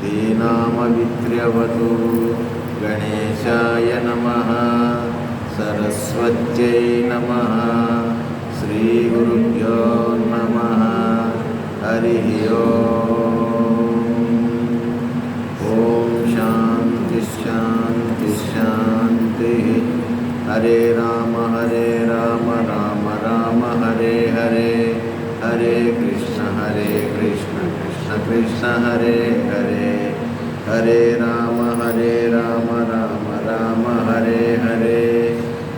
दीनामविद्र्यवतु गणेशाय नमः सरस्वत्यै नमः श्रीगुरुभ्यो नमः हरिः ओम शांति शांति शांति। हरे राम राम राम हरे हरे, हरे कृष्ण कृष्ण कृष्ण हरे हरे, हरे राम राम राम हरे हरे,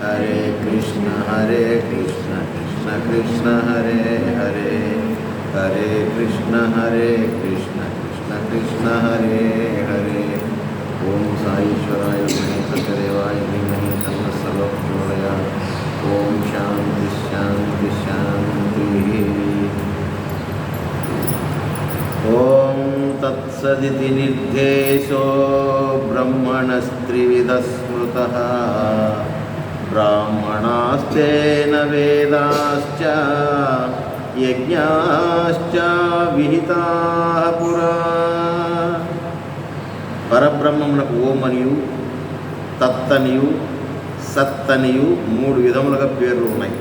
हरे कृष्ण कृष्ण कृष्ण हरे हरे, हरे कृष्ण कृष्ण कृष्ण हरे हरे। ओम साईश्वराय गणेशदेवाय धीमहि तन्नः सर्वं प्रचोदयात्। ओम शांति शांति शांति। ओम तत्सदिति निर्देशो ब्रह्मणस्त्रिविधः स्मृतः, ब्राह्मणास्तेन वेदाश्च यज्ञाश्च विहिताः पुरा। పరబ్రహ్మమునకు ఓం అనియు, తత్తనియు, సత్తనియు మూడు విధములుగా పేర్లు ఉన్నాయి.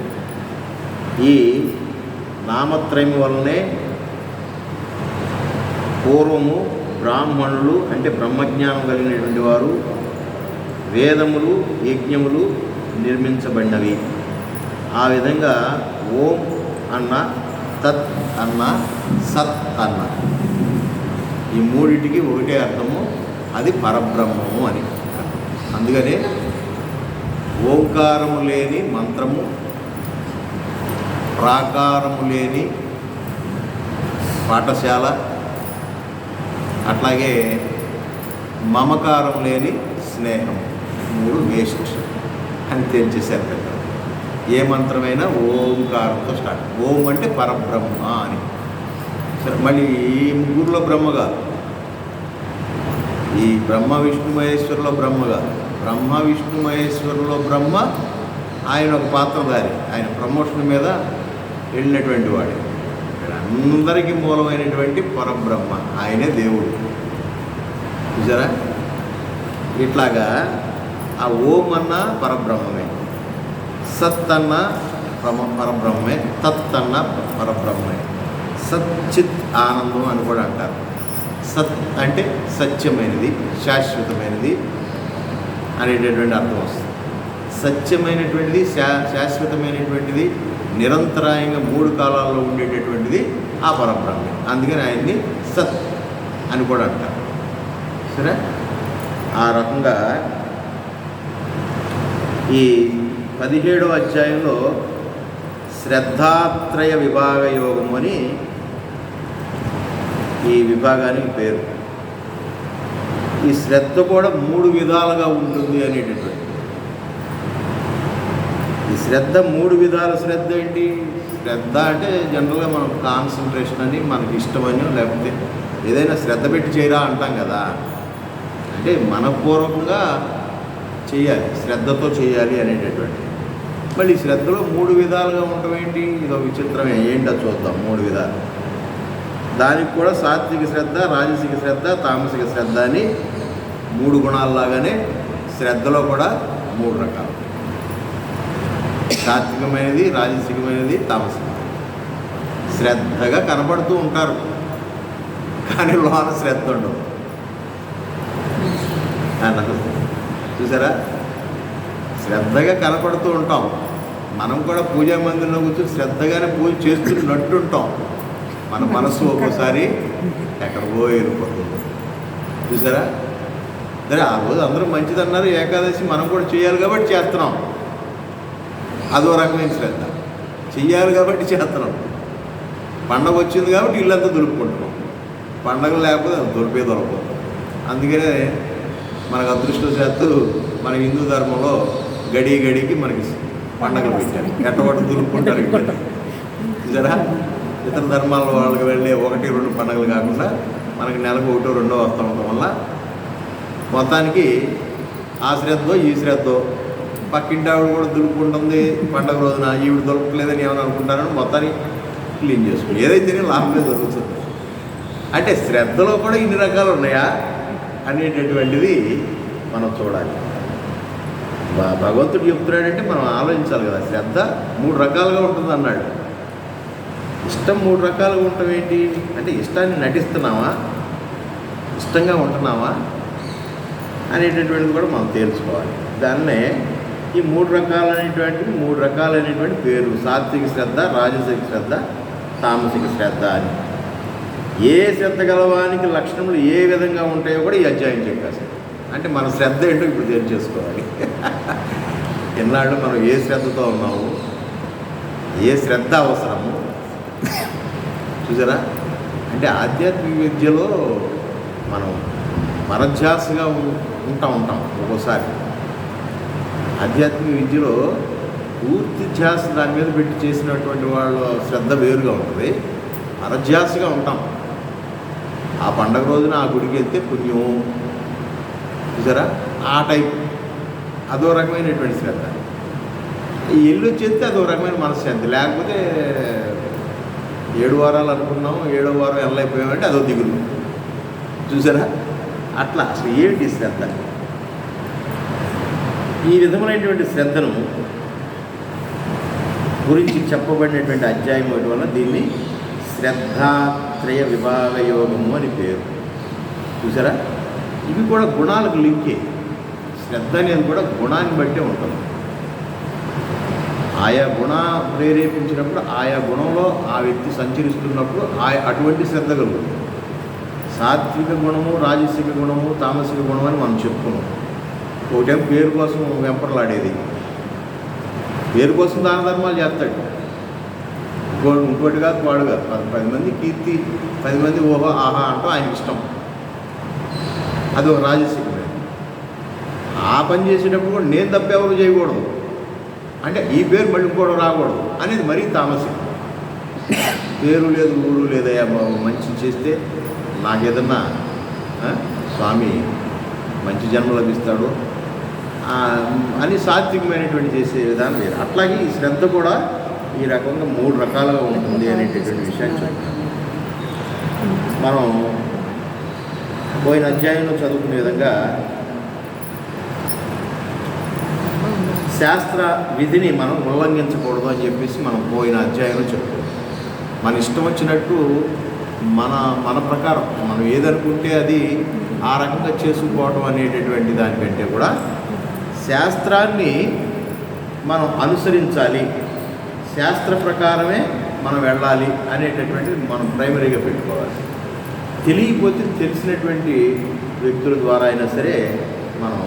ఈ నామత్రయం వల్లనే పూర్వము బ్రాహ్మణులు అంటే బ్రహ్మజ్ఞానం కలిగినటువంటి వారు వేదములు యజ్ఞములు నిర్మించబడినవి. ఆ విధంగా ఓం అన్న, తత్ అన్న, సత్ అన్న ఈ మూడింటికి ఒకటే అర్థము, అది పరబ్రహ్మము అని. అందుకనే ఓంకారము లేని మంత్రము, ప్రాకారము లేని పాఠశాల, అట్లాగే మమకారం లేని స్నేహం, మూడు వేస్ట్ అని తేల్చేశారు కదా. ఏ మంత్రమైనా ఓంకారంతో స్టార్ట్. ఓం అంటే పరబ్రహ్మ అని. సరే, మళ్ళీ ఈ ముగ్గురులో బ్రహ్మగా, ఈ బ్రహ్మ విష్ణు మహేశ్వరులో బ్రహ్మగా, బ్రహ్మ విష్ణు మహేశ్వరులో బ్రహ్మ ఆయన ఒక పాత్రధారి, ఆయన ప్రమోషన్ మీద వెళ్ళినటువంటి వాడు. అందరికీ మూలమైనటువంటి పరబ్రహ్మ ఆయనే దేవుడు. చూసారా? ఇట్లాగా ఆ ఓం అన్న పరబ్రహ్మమే, సత్ అన్న పరబ్రహ్మే, తత్ అన్న పరబ్రహ్మే, సచ్చిత్ ఆనందం అని కూడా అంటారు. సత్ అంటే సత్యమైనది, శాశ్వతమైనది అనేటటువంటి అర్థం వస్తుంది. సత్యమైనటువంటిది, శాశ్వతమైనటువంటిది, నిరంతరాయంగా మూడు కాలాల్లో ఉండేటటువంటిది ఆ పరబ్రహ్మే. అందుకని ఆయన్ని సత్ అని కూడా అంటారు. సరే, ఆ రకంగా ఈ 17వ అధ్యాయంలో శ్రద్ధాత్రయ విభాగ యోగము అని ఈ విభాగానికి పేరు. ఈ శ్రద్ధ కూడా 3 విధాలుగా ఉంటుంది అనేటటువంటి. ఈ శ్రద్ధ 3 విధాల శ్రద్ధ ఏంటి? శ్రద్ధ అంటే జనరల్గా మనం కాన్సన్ట్రేషన్ అని, మనకి ఇష్టమని, లేకపోతే ఏదైనా శ్రద్ధ పెట్టి చేయరా అంటాం కదా. అంటే మనపూర్వకంగా చేయాలి, శ్రద్ధతో చేయాలి అనేటటువంటి. మళ్ళీ శ్రద్ధలో 3 విధాలుగా ఉండటం ఏంటి? ఇదో విచిత్రమే. ఏంటో చూద్దాం. 3 విధాలు. దానికి కూడా సాత్విక శ్రద్ధ, రాజసిక శ్రద్ధ, తామసిక శ్రద్ధ అని 3 గుణాల్లాగానే శ్రద్ధలో కూడా 3 రకాలు. సాత్వికమైనది, రాజసికమైనది, తామసికమైనది. శ్రద్ధగా కనపడుతూ ఉంటారు కానీ లోన శ్రద్ధ ఉండదు. చూసారా? శ్రద్ధగా కనపడుతూ ఉంటాం. మనం కూడా పూజా మందిరంలో కూర్చొని శ్రద్ధగానే పూజ చేస్తున్నట్టు ఉంటాం. మన మనసు ఒక్కోసారి ఎక్కడికో వెళ్ళిపోతుంది. చూసారా? సరే, ఆ రోజు అందరూ మంచిదన్నారు, ఏకాదశి మనం కూడా చేయాలి కాబట్టి చేస్తున్నాం. అదో రకమైన శ్రద్ధ. చెయ్యాలి కాబట్టి చేస్తున్నాం. పండగ వచ్చింది కాబట్టి ఇల్లంతా దులుపుకుంటున్నాం. పండగ లేకపోతే దొరకదు. అందుకనే మనకు అదృష్టశాత్తు మన హిందూ ధర్మంలో గడికి మనకి పండగలు పెట్టారు. ఎట్టగొట్ట దులుపుకుంటారు. చూసారా? ఇతర ధర్మాల వాళ్ళకి వెళ్ళే 1-2 పండుగలు కాకుండా మనకి నెలకు 1-2 వస్తూ ఉండటం వల్ల మొత్తానికి ఆ శ్రద్ధో ఈ శ్రద్ధో పక్కింటి ఆవిడ కూడా దులుపుకుంటుంది పండగ రోజున, ఈవిడ దొరకలేదని ఏమైనా అనుకుంటారని మొత్తానికి క్లీన్ చేసుకుని ఏదైతేనే లాభమే జరుగుతుంది. అంటే శ్రద్ధలో కూడా ఇన్ని రకాలు ఉన్నాయా అనేటటువంటిది మనం చూడాలి. భగవంతుడు చెప్తున్నాడంటే మనం ఆలోచించాలి కదా. శ్రద్ధ 3 రకాలుగా ఉంటుంది అన్నాడు. ఇష్టం 3 రకాలుగా ఉండటం ఏంటి అంటే ఇష్టాన్ని నటిస్తున్నావా, ఇష్టంగా ఉంటున్నావా అనేటటువంటిది కూడా మనం తేల్చుకోవాలి. దాన్నే ఈ 3 రకాలైనటువంటి పేరు: సాత్విక శ్రద్ధ, రాజసిక శ్రద్ధ, తామసిక శ్రద్ధ అని. ఏ శ్రద్ధ గలవానికి లక్షణములు ఏ విధంగా ఉంటాయో కూడా ఈ అధ్యాయం చెప్పేస్తాం. అంటే మన శ్రద్ధ ఏంటో ఇప్పుడు తెలియజేసుకోవాలి. ఎన్నాళ్ళు మనం ఏ శ్రద్ధతో ఉన్నాము, ఏ శ్రద్ధ అవసరము చూసారా. అంటే ఆధ్యాత్మిక విద్యలో మనం పరధ్యాసగా ఉంటాం ఒక్కోసారి. ఆధ్యాత్మిక విద్యలో పూర్తి ధ్యాస దాని మీద పెట్టి చేసినటువంటి వాళ్ళ శ్రద్ధ వేరుగా ఉంటుంది. పరధ్యాసగా ఉంటాం. ఆ పండగ రోజున ఆ గుడికి వెళ్తే పుణ్యం చూసారా, ఆ టైప్ అదో రకమైనటువంటి శ్రద్ధ. ఈ ఇల్లు వచ్చేస్తే అదో రకమైన మనశ్శాంతి. లేకపోతే 7 వారాలు అనుకున్నాం, 7వ వారం వెళ్ళైపోయామంటే అదో దిగులు చూసారా. అట్లా అసలు ఏమిటి శ్రద్ధ? ఈ విధమైనటువంటి శ్రద్ధను గురించి చెప్పబడినటువంటి అధ్యాయం ఒకటి వల్ల దీన్ని శ్రద్ధాత్రయ విభాగ యోగము అని పేరు. చూసారా, ఇవి కూడా గుణాలకు లింకే. శ్రద్ధ అనేది కూడా గుణాన్ని బట్టే ఉంటుంది. ఆయా గుణ ప్రేరేపించినప్పుడు, ఆయా గుణంలో ఆ వ్యక్తి సంచరిస్తున్నప్పుడు అటువంటి శ్రద్ధ కలుగుతుంది. సాత్విక గుణము, రాజసిక గుణము, తామసిక గుణం అని మనం చెప్పుకున్నాం. ఒకటేం పేరు కోసం వెంపర్లాడేది, పేరు కోసం దాన ధర్మాలు చేస్తాడు. ఇంకోటి కాదు వాడు కాదు. 10 మంది కీర్తి, 10 మంది ఓహో ఆహా అంటూ ఆయనకి ఇష్టం. అది ఒక రాజసికమే. ఆ పని చేసేటప్పుడు కూడా నేను తప్ప ఎవరు చేయకూడదు, అంటే ఈ పేరు మళ్ళీ ఇంకోటి రాకూడదు అనేది మరీ తామసికం. పేరు లేదు, ఊరు లేదయ్యా, మంచి చేస్తే నాకేదన్నా స్వామి మంచి జన్మ లభిస్తాడు అని సాత్వికమైనటువంటి చేసే విధానం లేదు. అట్లాగే ఈ శ్రద్ధ కూడా ఈ రకంగా 3 రకాలుగా ఉంటుంది అనేటటువంటి విషయాన్ని చెప్తాం. మనం పోయిన అధ్యాయంలో చదువుకునే విధంగా శాస్త్ర విధిని మనం ఉల్లంఘించకూడదు అని చెప్పేసి మనం పోయిన అధ్యాయంలో చెప్పుకోం. మన ఇష్టం వచ్చినట్టు మన ప్రకారం మనం ఏదనుకుంటే అది ఆ రకంగా చేసుకోవడం అనేటటువంటి దానికంటే కూడా శాస్త్రాన్ని మనం అనుసరించాలి, శాస్త్ర ప్రకారమే మనం వెళ్ళాలి అనేటటువంటిది మనం ప్రైమరీగా పెట్టుకోవాలి. తెలియకపోతే తెలిసినటువంటి వ్యక్తుల ద్వారా అయినా సరే మనం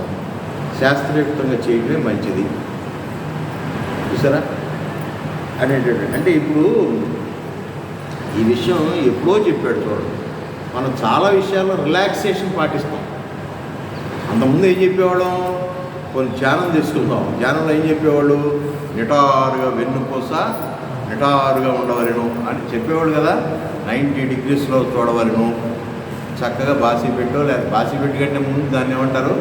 శాస్త్రయుక్తంగా చేయడమే మంచిది చూసారా అనేటటువంటి. అంటే ఇప్పుడు ఈ విషయం ఎప్పుడో చెప్పాడు చూడండి. మనం చాలా విషయాల్లో రిలాక్సేషన్ పాటిస్తాం. అంతకుముందు ఏం చెప్పేవాళ్ళం, కొన్ని ధ్యానం చేసుకుందాం. ధ్యానంలో ఏం చెప్పేవాళ్ళు, నిటారుగా వెన్నుపూస నిటారుగా ఉండవలను అని చెప్పేవాళ్ళు కదా. 90 డిగ్రీస్లో చూడవలను, చక్కగా బాసిపెట్టో లేదా బాసిపెట్టు కంటే ముందు దాన్ని ఏమంటారు,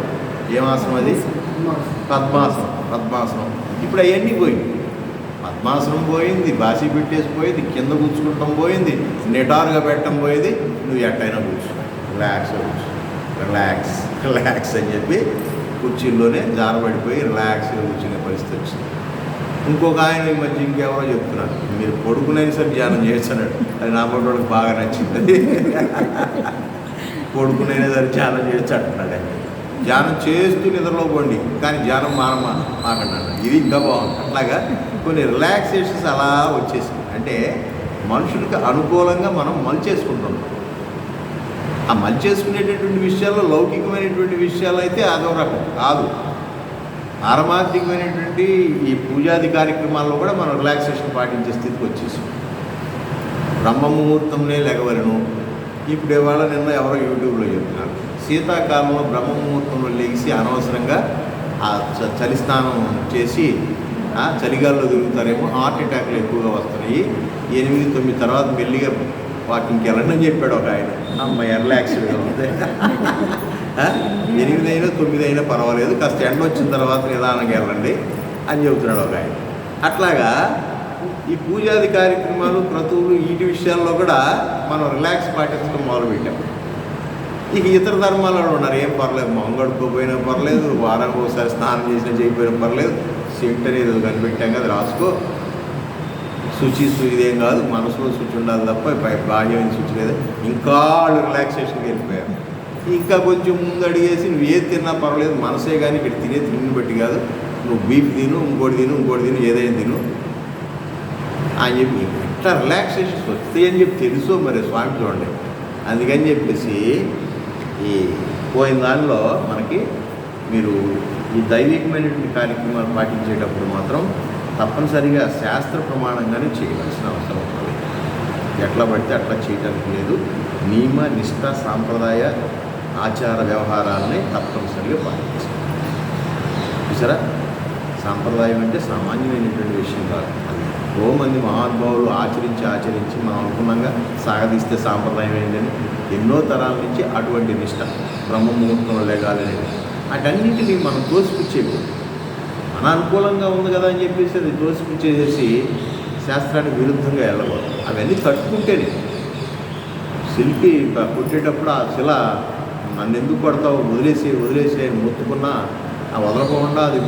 ఏమాసనం అది, పద్మాసనం. ఇప్పుడు అవన్నీ పోయింది. పద్మాసనం పోయింది, బాసి పెట్టేసి పోయింది, కింద కూర్చుకుంటాం పోయింది, నిటారుగా పెట్టడం పోయింది. నువ్వు ఎట్టయినా కూర్చో, రిలాక్స్ అని చెప్పి కుర్చీల్లోనే జారబడిపోయి రిలాక్స్గా కూర్చునే పరిస్థితి వచ్చింది. ఇంకొక ఆయన ఈ మధ్య ఇంకెవరో చెప్తున్నారు, మీరు పడుకునేది సరే ధ్యానం చేస్తున్నాడు. అది నా పట్టుకోవడానికి బాగా నచ్చింది. పడుకునేది సరే ధ్యానం చేయొచ్చు అంటున్నాడు. ధ్యానం చేస్తూ నిద్రలో పోండి, కానీ ధ్యానం మాకన్నాడు. ఇది ఇంకా బాగుంది. అట్లాగా కొన్ని రిలాక్సేషన్స్ అలా వచ్చేసింది. అంటే మనుషులకు అనుకూలంగా మనం మలిచేసుకుంటున్నాం. ఆ మలిచేసుకునేటటువంటి విషయాల్లో లౌకికమైనటువంటి విషయాలు అయితే అదో రకం కాదు. పారమార్థికమైనటువంటి ఈ పూజాది కార్యక్రమాల్లో కూడా మనం రిలాక్సేషన్ పాటించే స్థితికి వచ్చేసాం. బ్రహ్మముహూర్తంలో లెగవలను. ఇప్పుడు ఇవాళ నిన్న ఎవరో యూట్యూబ్లో చెప్తున్నారు, శీతాకాలంలో బ్రహ్మముహూర్తంలో లేచి అనవసరంగా ఆ చలి స్నానం చేసి చలిగాల్లో తిరుగుతారేమో, హార్ట్ అటాక్లు ఎక్కువగా వస్తున్నాయి, 8-9 తర్వాత మెల్లిగా వాకింగ్కి వెళ్ళండి అని చెప్పాడు ఒక ఆయన. అమ్మాయి రిలాక్స్డ్గా ఉంది. 8 అయినా 9 అయినా పర్వాలేదు, కాస్త ఎండ వచ్చిన తర్వాత నిదానంగా వెళ్ళండి అని చెబుతున్నాడు ఒక ఆయన. అట్లాగా ఈ పూజాది కార్యక్రమాలు క్రతువులు వీటి విషయాల్లో కూడా మనం రిలాక్స్ పాటించడం మొదలుపెట్టాం. ఇక ఇతర ధర్మాలు ఉన్నారు, ఏం పర్లేదు, మొహం గడుపుకోపోయినా పర్లేదు, వారానికి ఒకసారి స్నానం చేసినా చేయకపోయినా పర్లేదు, సెంట్ అనేది కనిపెట్టాం కదా రాసుకో, శుచి ఇదేం కాదు, మనసులో శుచి ఉండాలి తప్ప బాహ్యమైన శుచి లేదు. ఇంకా వాళ్ళు రిలాక్సేషన్కి వెళ్ళిపోయారు. ఇంకా కొంచెం ముందు అడిగేసి నువ్వు ఏది తిన్నా పర్వాలేదు, మనసే కానీ ఇక్కడ తిని బట్టి కాదు, నువ్వు బీఫ్ తిను, ఇంకోటి తిను ఏదైనా తిను అని చెప్పి ఇట్లా రిలాక్సేషన్స్ వస్తాయి అని చెప్పి తెలుసో మరి స్వామి చూడండి. అందుకని చెప్పేసి ఈ పోయిన దానిలో మనకి మీరు ఈ దైవికమైనటువంటి కార్యక్రమాలు పాటించేటప్పుడు మాత్రం తప్పనిసరిగా శాస్త్ర ప్రమాణంగానే చేయవలసిన అవసరం ఉంది. ఎట్లా పడితే అట్లా చేయడానికి లేదు. నియమ నిష్ఠ సాంప్రదాయ ఆచార వ్యవహారాలని తప్పనిసరిగా పాటించాలి. చూసారా, సాంప్రదాయం అంటే సామాన్యమైనటువంటి విషయం కాదు. అది ఎంతో మంది మహానుభావులు ఆచరించి మనం అనుకున్నాగా సాగదీస్తే సాంప్రదాయం ఏంటని ఎన్నో తరాల నుంచి అటువంటి నిష్ఠ బ్రహ్మ ముహూర్తంలో లేగాలనేది వాటన్నింటినీ మనం తోసిపుచ్చేవి. మన అనుకూలంగా ఉంది కదా అని చెప్పేసి అది తోసిపుచ్చేసేసి శాస్త్రానికి విరుద్ధంగా వెళ్ళకూడదు. అవన్నీ తట్టుకుంటేనే శిల్పి కొట్టేటప్పుడు ఆ శిల నన్ను ఎందుకు కొడతావు, వదిలేసి అని మొత్తుకున్నా ఆ వదలకుండా అది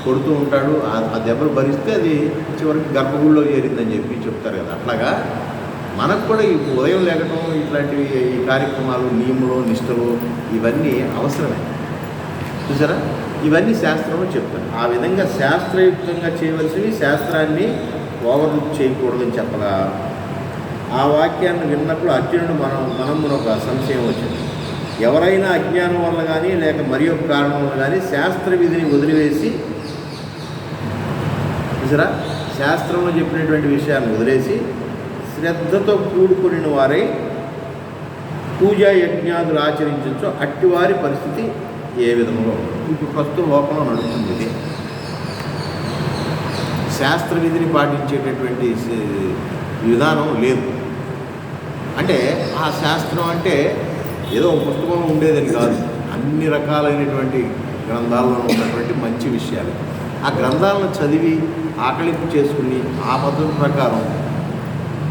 కొడుతూ ఉంటాడు. ఆ దెబ్బలు భరిస్తే అది చివరికి గర్భగుడిలో చేరిందని చెప్పి చెప్తారు కదా. అట్లాగా మనకు కూడా ఈ ఉదయం లేకటం ఇట్లాంటివి ఈ కార్యక్రమాలు నియములు నిష్టలు ఇవన్నీ అవసరమే. చూసారా, ఇవన్నీ శాస్త్రంలో చెప్తారు. ఆ విధంగా శాస్త్రయుక్తంగా చేయవలసినవి శాస్త్రాన్ని ఓవర్లుక్ చేయకూడదని చెప్పగా ఆ వాక్యాన్ని విన్నప్పుడు అర్జునుడు మనమున ఒక సంశయం వచ్చింది. ఎవరైనా అజ్ఞానం వల్ల కానీ లేక మరి ఒక కారణం వల్ల కానీ శాస్త్ర విధిని వదిలివేసి, చూసారా, శాస్త్రంలో చెప్పినటువంటి విషయాన్ని వదిలేసి శ్రద్ధతో కూడుకుని వారై పూజా యజ్ఞాదులు ఆచరించో అట్టివారి పరిస్థితి ఏ విధంగా ఇప్పుడు ప్రస్తుతం లోకంలో నడుస్తుంది. ఇది శాస్త్ర విధిని పాటించేటటువంటి విధానం లేదు. అంటే ఆ శాస్త్రం అంటే ఏదో ఒక పుస్తకంలో ఉండేదని కాదు, అన్ని రకాలైనటువంటి గ్రంథాల్లో ఉన్నటువంటి మంచి విషయాలు. ఆ గ్రంథాలను చదివి ఆకలింపు చేసుకుని ఆ పద్ధతి ప్రకారం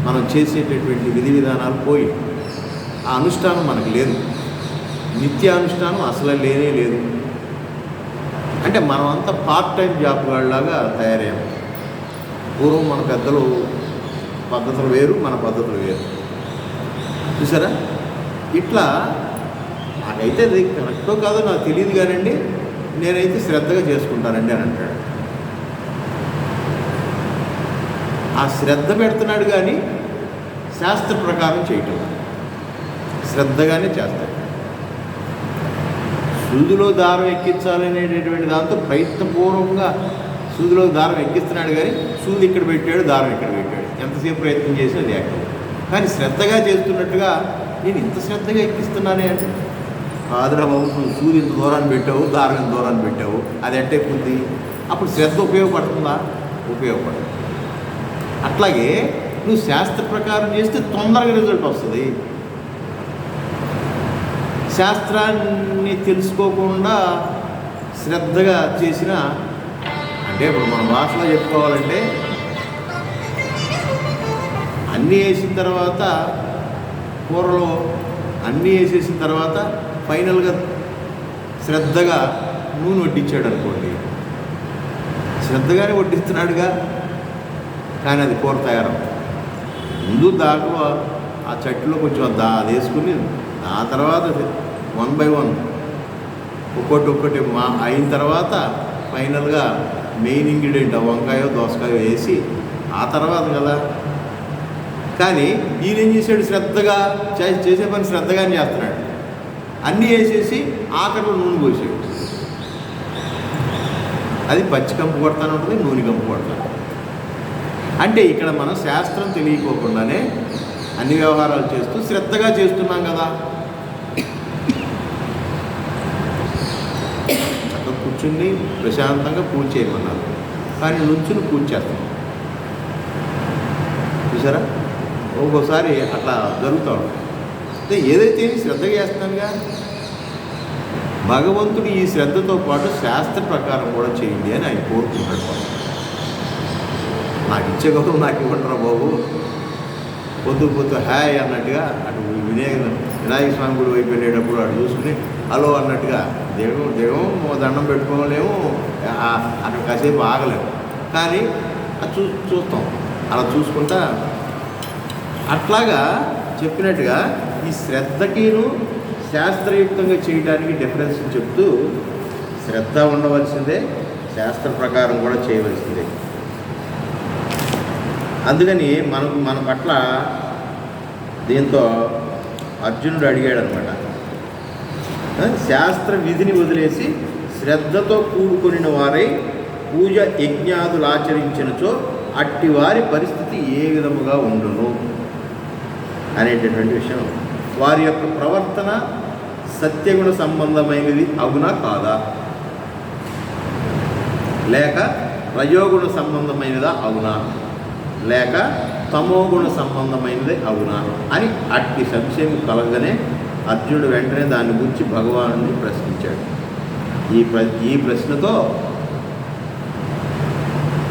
మనం చేసేటటువంటి విధి విధానాలు పోయి ఆ అనుష్ఠానం మనకు లేదు. నిత్యానుష్ఠానం అసలు లేనే లేదు. అంటే మనం అంతా పార్ట్ టైం జాబ్ వాళ్ళలాగా తయారయ్యాము. పూర్వం మన పెద్దలు పద్ధతులు వేరు, మన పద్ధతులు వేరు. చూసారా, ఇట్లా నాకైతే అది కరెక్టో కాదో నాకు తెలియదు కానండి, నేనైతే శ్రద్ధగా చేసుకుంటానండి అని అంటాడు. ఆ శ్రద్ధ పెడుతున్నాడు కానీ శాస్త్ర ప్రకారం చేయటం, శ్రద్ధగానే చేస్తాడు. సూదిలో దారం ఎక్కించాలనేటటువంటి దాంతో ప్రయత్నపూర్వకంగా సూదిలో దారం ఎక్కిస్తున్నాడు కానీ సూది ఇక్కడ పెట్టాడు, దారం ఇక్కడ పెట్టాడు, ఎంతసేపు ప్రయత్నం చేసి అది ఎక్కదు. కానీ శ్రద్ధగా చేస్తున్నట్టుగా నేను ఇంత శ్రద్ధగా ఎక్కిస్తున్నానే అంటే కాదురా బాబు, నువ్వు సూది ఇంత దూరాన్ని పెట్టావు, దారం ఇంత దూరాన్ని పెట్టావు, అది ఎట్టయిపోద్ది? అప్పుడు శ్రద్ధ ఉపయోగపడుతుందా? ఉపయోగపడదు. అట్లాగే నువ్వు శాస్త్ర ప్రకారం చేస్తే తొందరగా రిజల్ట్ వస్తుంది. శాస్త్రాన్ని తెలుసుకోకుండా శ్రద్ధగా చేసిన అంటే ఇప్పుడు మన భాషలో చెప్పుకోవాలంటే అన్నీ వేసిన తర్వాత కూరలో అన్నీ వేసేసిన తర్వాత ఫైనల్గా శ్రద్ధగా నూనె వడ్డించాడు అనుకోండి, శ్రద్ధగానే వడ్డిస్తున్నాడుగా, కానీ అది కూర తయారవు. ముందు దాంట్లో ఆ చట్టులో కొంచెం అది వేసుకుని ఆ తర్వాత 1 by 1 ఒక్కొక్కటి అయిన తర్వాత ఫైనల్గా మెయిన్ ఇంగ్రీడియంట్ వంకాయో దోసకాయో వేసి ఆ తర్వాత కదా. కానీ ఈయన ఏం చేశాడు, శ్రద్ధగా చేసే పని శ్రద్ధగానే చేస్తున్నాడు. అన్నీ వేసేసి ఆఖరిలో నూనె పోసాడు. అది పచ్చి కంపు కొడతానే ఉంటుంది, నూనె కంపు కొడతాను. అంటే ఇక్కడ మనం శాస్త్రం తెలియకోకుండానే అన్ని వ్యవహారాలు చేస్తూ శ్రద్ధగా చేస్తున్నాం కదా. అక్కడ కూర్చుని ప్రశాంతంగా పూజ చేయమన్నారు, కానీ నుంచుని పూజ చేస్తాం. చూసారా, ఒక్కోసారి అట్లా జరుగుతూ ఉంటుంది. అంటే ఏదైతే శ్రద్ధగా చేస్తానుగా, భగవంతుడు ఈ శ్రద్ధతో పాటు శాస్త్ర ప్రకారం కూడా చేయండి అని ఆయన కోరుకుంటాడు. నాకు ఇచ్చే గౌరవం నాకు ఇవ్వండిరా బాబు, పొద్దు పొద్దు హాయ్ అన్నట్టుగా అటు వినాయక స్వామి గుడి వైపు వెళ్ళేటప్పుడు అటు చూసుకుని హలో అన్నట్టుగా దిగం దండం పెట్టుకోలేము, అక్కడ కాసేపు ఆగలేము. కానీ అది చూస్తాం, అలా చూసుకుంటా అట్లాగా చెప్పినట్టుగా ఈ శ్రద్ధకిను శాస్త్రయుక్తంగా చేయడానికి డిఫరెన్స్ చెప్తూ శ్రద్ధ ఉండవలసిందే, శాస్త్ర ప్రకారం కూడా చేయవలసిందే. అందుకని మన పట్ల దీంతో అర్జునుడు అడిగాడు అనమాట, శాస్త్ర విధిని వదిలేసి శ్రద్ధతో కూడుకొనిన వారై పూజ యజ్ఞాదులు ఆచరించినచో అట్టి వారి పరిస్థితి ఏ విధముగా ఉండును అనేటటువంటి విషయం. వారి యొక్క ప్రవర్తన సత్యగుణ సంబంధమైనది అవునా కాదా, లేక రజోగుణ సంబంధమైనదా అవునా, లేక తమోగుణ సంబంధమైనదే అవునా అని అట్టి సంశయం కలగనే అర్జునుడు వెంటనే దాని గురించి భగవానుడిని ప్రశ్నించాడు. ఈ ప్రశ్నతో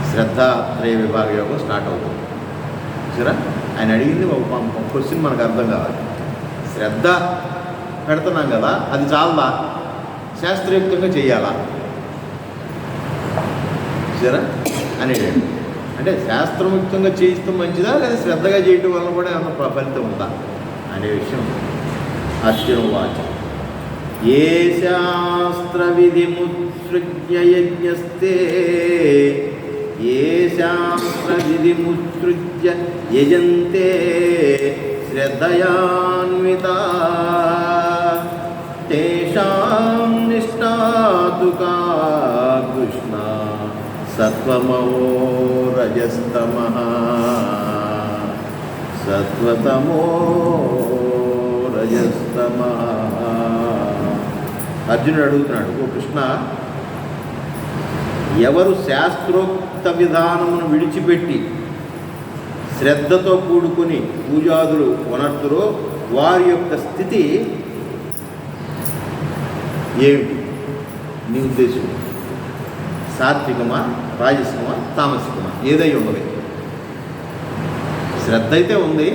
శ్రద్ధాత్రయ విభాగ యోగం స్టార్ట్ అవుతుంది. సరే, ఆయన అడిగింది ఒక క్వశ్చన్ మనకు అర్థం కావాలి. శ్రద్ధ పెడుతున్నాం కదా, అది చాలదా, శాస్త్రయుక్తంగా చేయాలా సరే అనేది. అంటే శాస్త్రయుక్తంగా చేయిస్తాం మంచిదా, లేదా శ్రద్ధగా చేయటం వల్ల కూడా ఏమన్నా ఫలితం ఉందా అనే విషయం అర్జున వాచ. ఏ శాస్త్ర విధిముత్సృజ్య యజ్ఞస్తే, ఏ శాస్త్ర విధిముత్సృజ్య యజంతే శ్రద్ధయాన్వితా తేషాం నిష్ఠాతు కా కృష్ణ సత్వమో రజస్తమః సత్వతమో రజస్తమః. అర్జునుడు అడుగుతున్నాడు, ఓ కృష్ణ, ఎవరు శాస్త్రోక్త విధానమును విడిచిపెట్టి శ్రద్ధతో కూడుకుని పూజాదులు వనర్తురో వారి యొక్క స్థితి ఏమిటి? నీ ఉద్దేశం సాత్వికమా, రాజసికమా, తామసికమా, ఏదై ఉన్నది? శ్రద్ధ అయితే ఉంది,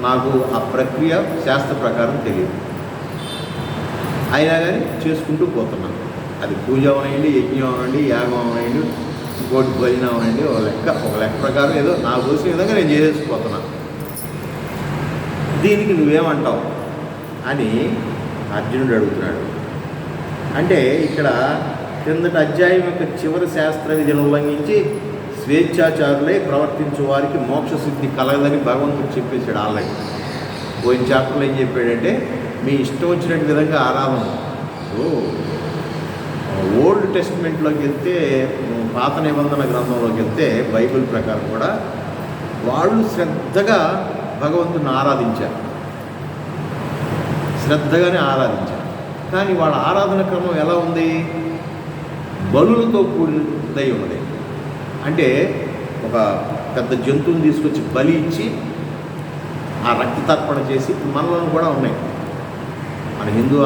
నాకు ఆ ప్రక్రియ శాస్త్ర ప్రకారం తెలియదు, అయినా కానీ చేసుకుంటూ పోతున్నాను. అది పూజ అవనండి, యజ్ఞం అవనండి, యాగం అవనండి, ఇంకోటి భజన అవనండి, ఒక లెక్క ప్రకారం ఏదో నా కోసం విధంగా నేను చేసేసిపోతున్నాను. దీనికి నువ్వేమంటావు అని అర్జునుడు అడుగుతున్నాడు. అంటే ఇక్కడ క్రిందటి అధ్యాయం యొక్క చివరి శాస్త్ర విధిని ఉల్లంఘించి స్వేచ్ఛాచారులై ప్రవర్తించే వారికి మోక్ష సిద్ధి కలగదని భగవంతుడు చెప్పేశాడు ఆల్రెడీ. పోయిన చాప్టర్లో ఏం చెప్పాడంటే, మీ ఇష్టం వచ్చినట్టు విధంగా ఆరాధన. ఓల్డ్ టెస్ట్మెంట్లోకి వెళ్తే, పాత నిబంధన గ్రంథంలోకి వెళ్తే బైబిల్ ప్రకారం కూడా వాళ్ళు శ్రద్ధగా భగవంతుని ఆరాధించారు, శ్రద్ధగానే ఆరాధించారు. కానీ వాళ్ళ ఆరాధన క్రమం ఎలా ఉంది? బలులతో కూడినదై ఉన్నది. అంటే ఒక పెద్ద జంతువుని తీసుకొచ్చి బలి ఇచ్చి ఆ రక్త తర్పణ చేసి, మనలో కూడా ఉన్నాయి, మన హిందూ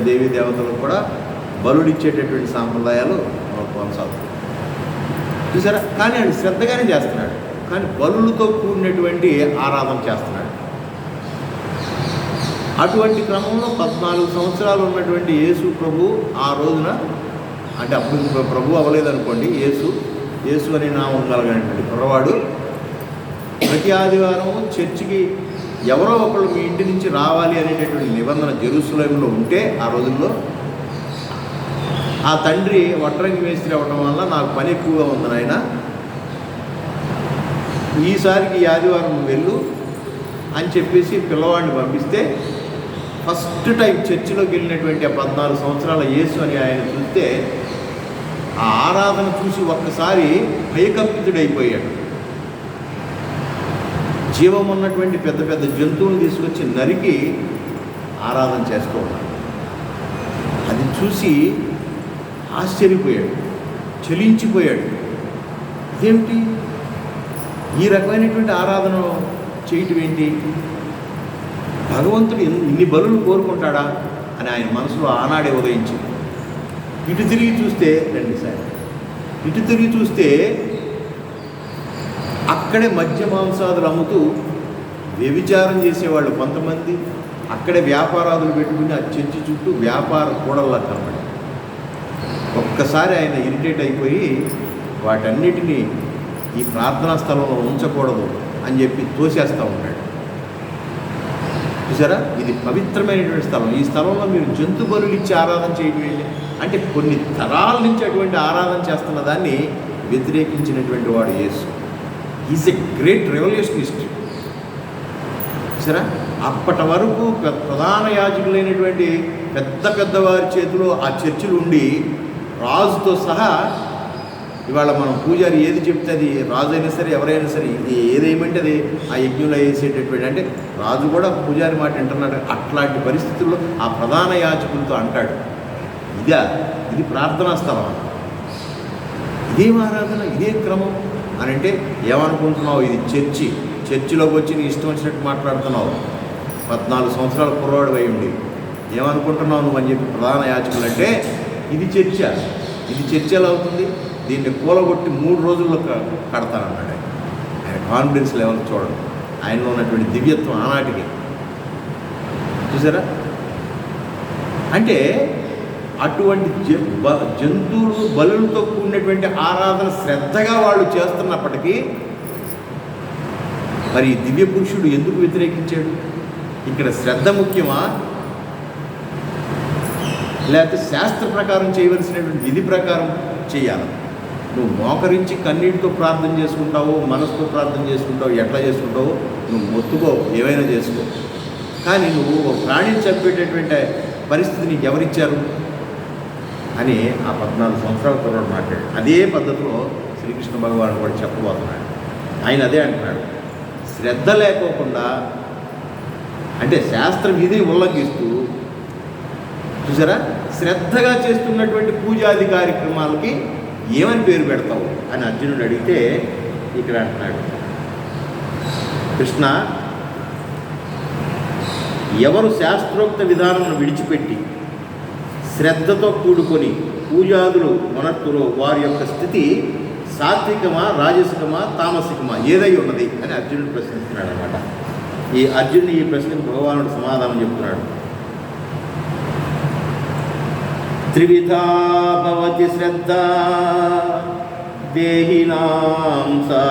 దేవీ దేవతలకు కూడా బలుడు ఇచ్చేటటువంటి సాంప్రదాయాలు కొనసాగుతాయి చూసారా. కానీ ఆయన శ్రద్ధగానే చేస్తున్నాడు, కానీ బలులతో కూడినటువంటి ఆరాధన చేస్తున్నాడు. అటువంటి క్రమంలో 14 సంవత్సరాలు ఉన్నటువంటి యేసు ప్రభు ఆ రోజున, అంటే అప్పుడు ప్రభు అవ్వలేదనుకోండి, యేసు అనే నామం కలగనటువంటి కుర్రవాడు ప్రతి ఆదివారం చర్చికి ఎవరో ఒకళ్ళు మీ ఇంటి నుంచి రావాలి అనేటటువంటి నిబంధన జెరూసలేంలో ఉంటే ఆ రోజుల్లో, ఆ తండ్రి వడ్రంగి మేస్త్రి అవ్వడం వల్ల నాకు పని ఎక్కువగా ఉంది నాయన, ఈసారికి ఈ ఆదివారం వెళ్ళు అని చెప్పేసి పిల్లవాడిని పంపిస్తే, ఫస్ట్ టైం చర్చిలోకి వెళ్ళినటువంటి ఆ 14 సంవత్సరాల యేసు అని ఆయన చూస్తే, ఆ ఆరాధన చూసి ఒక్కసారి భయకంపితుడైపోయాడు. జీవం ఉన్నటువంటి పెద్ద పెద్ద జంతువులను తీసుకొచ్చి నరికి ఆరాధన చేస్తూ ఉన్నాడు. అది చూసి ఆశ్చర్యపోయాడు, చలించిపోయాడు. ఇదేమిటి, ఈ రకమైనటువంటి ఆరాధన చేయటం ఏంటి? భగవంతుడు ఇన్ని బలులు కోరుకుంటాడా అని ఆయన మనసులో ఆనాడే ఉదయించింది. ఇటు తిరిగి చూస్తే, రండి సార్, ఇటు తిరిగి చూస్తే అక్కడే మద్య మాంసాదులు అమ్ముతూ వ్యభిచారం చేసేవాళ్ళు కొంతమంది, అక్కడే వ్యాపారాదులు పెట్టుకుని ఆ చర్చి చుట్టూ వ్యాపార కూడల్లా కనబడి ఒక్కసారి ఆయన ఇరిటేట్ అయిపోయి వాటన్నిటినీ ఈ ప్రార్థనా స్థలంలో ఉంచకూడదు అని చెప్పి తోసేస్తూ ఉంటాడు. చూసారా, ఇది పవిత్రమైనటువంటి స్థలం. ఈ స్థలంలో మీరు జంతు బలులు ఇచ్చి ఆరాధన చేయడం ఏంటి అంటే కొన్ని తరాల నుంచి అటువంటి ఆరాధన చేస్తున్న దాన్ని వ్యతిరేకించినటువంటి వాడు Yesu. Is a great revolutionist. చూసారా, అప్పటి వరకు ప్రధాన యాజకులైనటువంటి పెద్దవారి చేతిలో ఆ చర్చిలు ఉండి రాజుతో సహా ఇవాళ మనం పూజారి ఏది చెప్తే అది రాజు అయినా సరే ఎవరైనా సరే ఏదేమంటే అది ఆ యజ్ఞంలో వేసేటటువంటి అంటే రాజు కూడా పూజారి మాట వింటున్నాడు. అట్లాంటి పరిస్థితుల్లో ఆ ప్రధాన యాజకులతో అంటాడు, ఇది ప్రార్థనా స్థలం, ఇదేం ఆరాధన, ఇదే క్రమం అని అంటే ఏమనుకుంటున్నావు, ఇది చర్చిలోకి వచ్చి నీ ఇష్టం వచ్చినట్టు మాట్లాడుతున్నావు, 14 సంవత్సరాల కుర్రవాడు అయి ఉండి ఏమనుకుంటున్నావు నువ్వు అని చెప్పి ప్రధాన యాజకులు అంటే ఇది చర్చ ఎలా అవుతుంది, దీన్ని కూలగొట్టి 3 రోజుల్లో కడతానన్నాడు. ఆయన కాన్ఫిడెన్స్ లెవెల్ చూడండి, ఆయనలో ఉన్నటువంటి దివ్యత్వం ఆనాటికి. చూసారా, అంటే అటువంటి జంతువులు బలులతో కూడినటువంటి ఆరాధన శ్రద్ధగా వాళ్ళు చేస్తున్నప్పటికీ మరి దివ్య పురుషుడు ఎందుకు వ్యతిరేకించాడు? ఇక్కడ శ్రద్ధ ముఖ్యమా, లేకపోతే శాస్త్ర ప్రకారం చేయవలసినటువంటి విధి ప్రకారం చేయాలి? నువ్వు మోకరించి కన్నీటితో ప్రార్థన చేసుకుంటావో మనసుతో ప్రార్థన చేసుకుంటావు, ఎట్లా చేసుకుంటావో నువ్వు మొత్తుకో, ఏమైనా చేసుకో. కానీ నువ్వు ఒక ప్రాణిని చంపేటటువంటి పరిస్థితి నీకు ఎవరిచ్చారు అని ఆ 14 సంవత్సరాల తర్వాత మాట్లాడాడు. అదే పద్ధతిలో శ్రీకృష్ణ భగవానుడు కూడా చెప్పబోతున్నాడు. ఆయన అదే అంటున్నాడు, శ్రద్ధ లేకోకుండా అంటే శాస్త్ర విధిని ఉల్లంఘిస్తూ చూసారా శ్రద్ధగా చేస్తున్నటువంటి పూజాది కార్యక్రమాలకి ఏమని పేరు పెడతావు అని అర్జునుడు అడిగితే ఇక్కడ అంటున్నాడు, కృష్ణ, ఎవరు శాస్త్రోక్త విధానమును విడిచిపెట్టి శ్రద్ధతో కూడుకొని పూజాదులు మనర్తులో వారి యొక్క స్థితి సాత్వికమా, రాజసికమా, తామసికమా ఏదై ఉన్నది అని అర్జునుడు ప్రశ్నిస్తున్నాడు అనమాట. ఈ అర్జునుడు ఈ ప్రశ్నకు భగవానుడు సమాధానం చెప్తున్నాడు. త్రివిధా భవతి శ్రద్ధ దేహినాం సా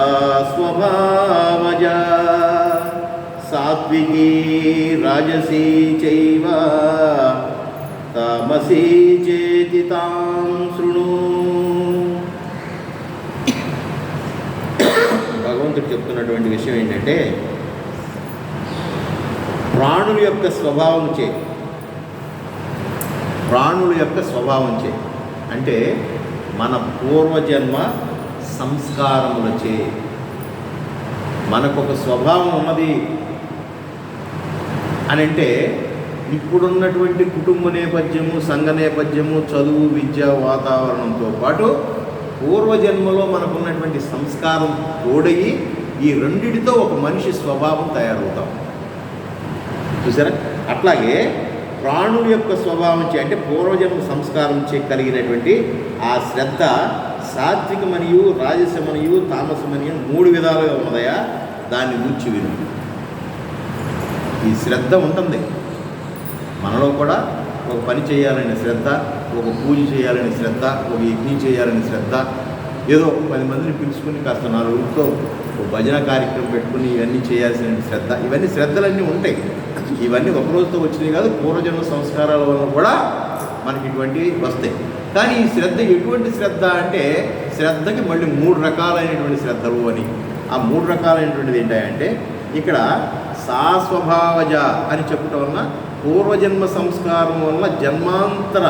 స్వభావజ సాత్వికీ రాజసీ చైవ తామసీ చేతి తాం శృణు. భగవంతుడు చెప్తున్నటువంటి విషయం ఏంటంటే ప్రాణుల యొక్క స్వభావం చే అంటే మన పూర్వజన్మ సంస్కారములచే మనకొక స్వభావం ఉన్నది అని అంటే ఇప్పుడున్నటువంటి కుటుంబ నేపథ్యము, సంఘ నేపథ్యము, చదువు, విద్య, వాతావరణంతో పాటు పూర్వజన్మలో మనకున్నటువంటి సంస్కారం తోడయి ఈ రెండిటితో ఒక మనిషి స్వభావం తయారవుతాం. చూసారా, అట్లాగే ప్రాణుల యొక్క స్వభావం చే అంటే పూర్వజన్మ సంస్కారం చే కలిగినటువంటి ఆ శ్రద్ధ సాత్వికమనియు, రాజసమనియు, తామసమనియు 3 విధాలుగా ఉన్నదయా, దాన్ని గురించి విను. ఈ శ్రద్ధ ఉంటుంది మనలో కూడా. ఒక పని చేయాలనే శ్రద్ధ, ఒక పూజ చేయాలనే శ్రద్ధ, ఒక యజ్ఞం చేయాలనే శ్రద్ధ, ఏదో 10 మందిని పిలుచుకుని కాస్త 4 రోజులతో ఒక భజన కార్యక్రమం పెట్టుకుని ఇవన్నీ చేయాల్సిన శ్రద్ధ, ఇవన్నీ శ్రద్ధలన్నీ ఉంటాయి. ఇవన్నీ ఒక రోజుతో వచ్చినాయి కాదు, పూర్వజన్మ సంస్కారాల వల్ల కూడా మనకి ఇటువంటివి వస్తాయి. కానీ ఈ శ్రద్ధ ఎటువంటి శ్రద్ధ అంటే శ్రద్ధకి మళ్ళీ 3 రకాలైనటువంటి శ్రద్ధలు అని. ఆ 3 రకాలైనటువంటిది ఏంటంటే ఇక్కడ సాస్వభావజ అని చెప్పటం వలన పూర్వజన్మ సంస్కారం వలన జన్మాంతర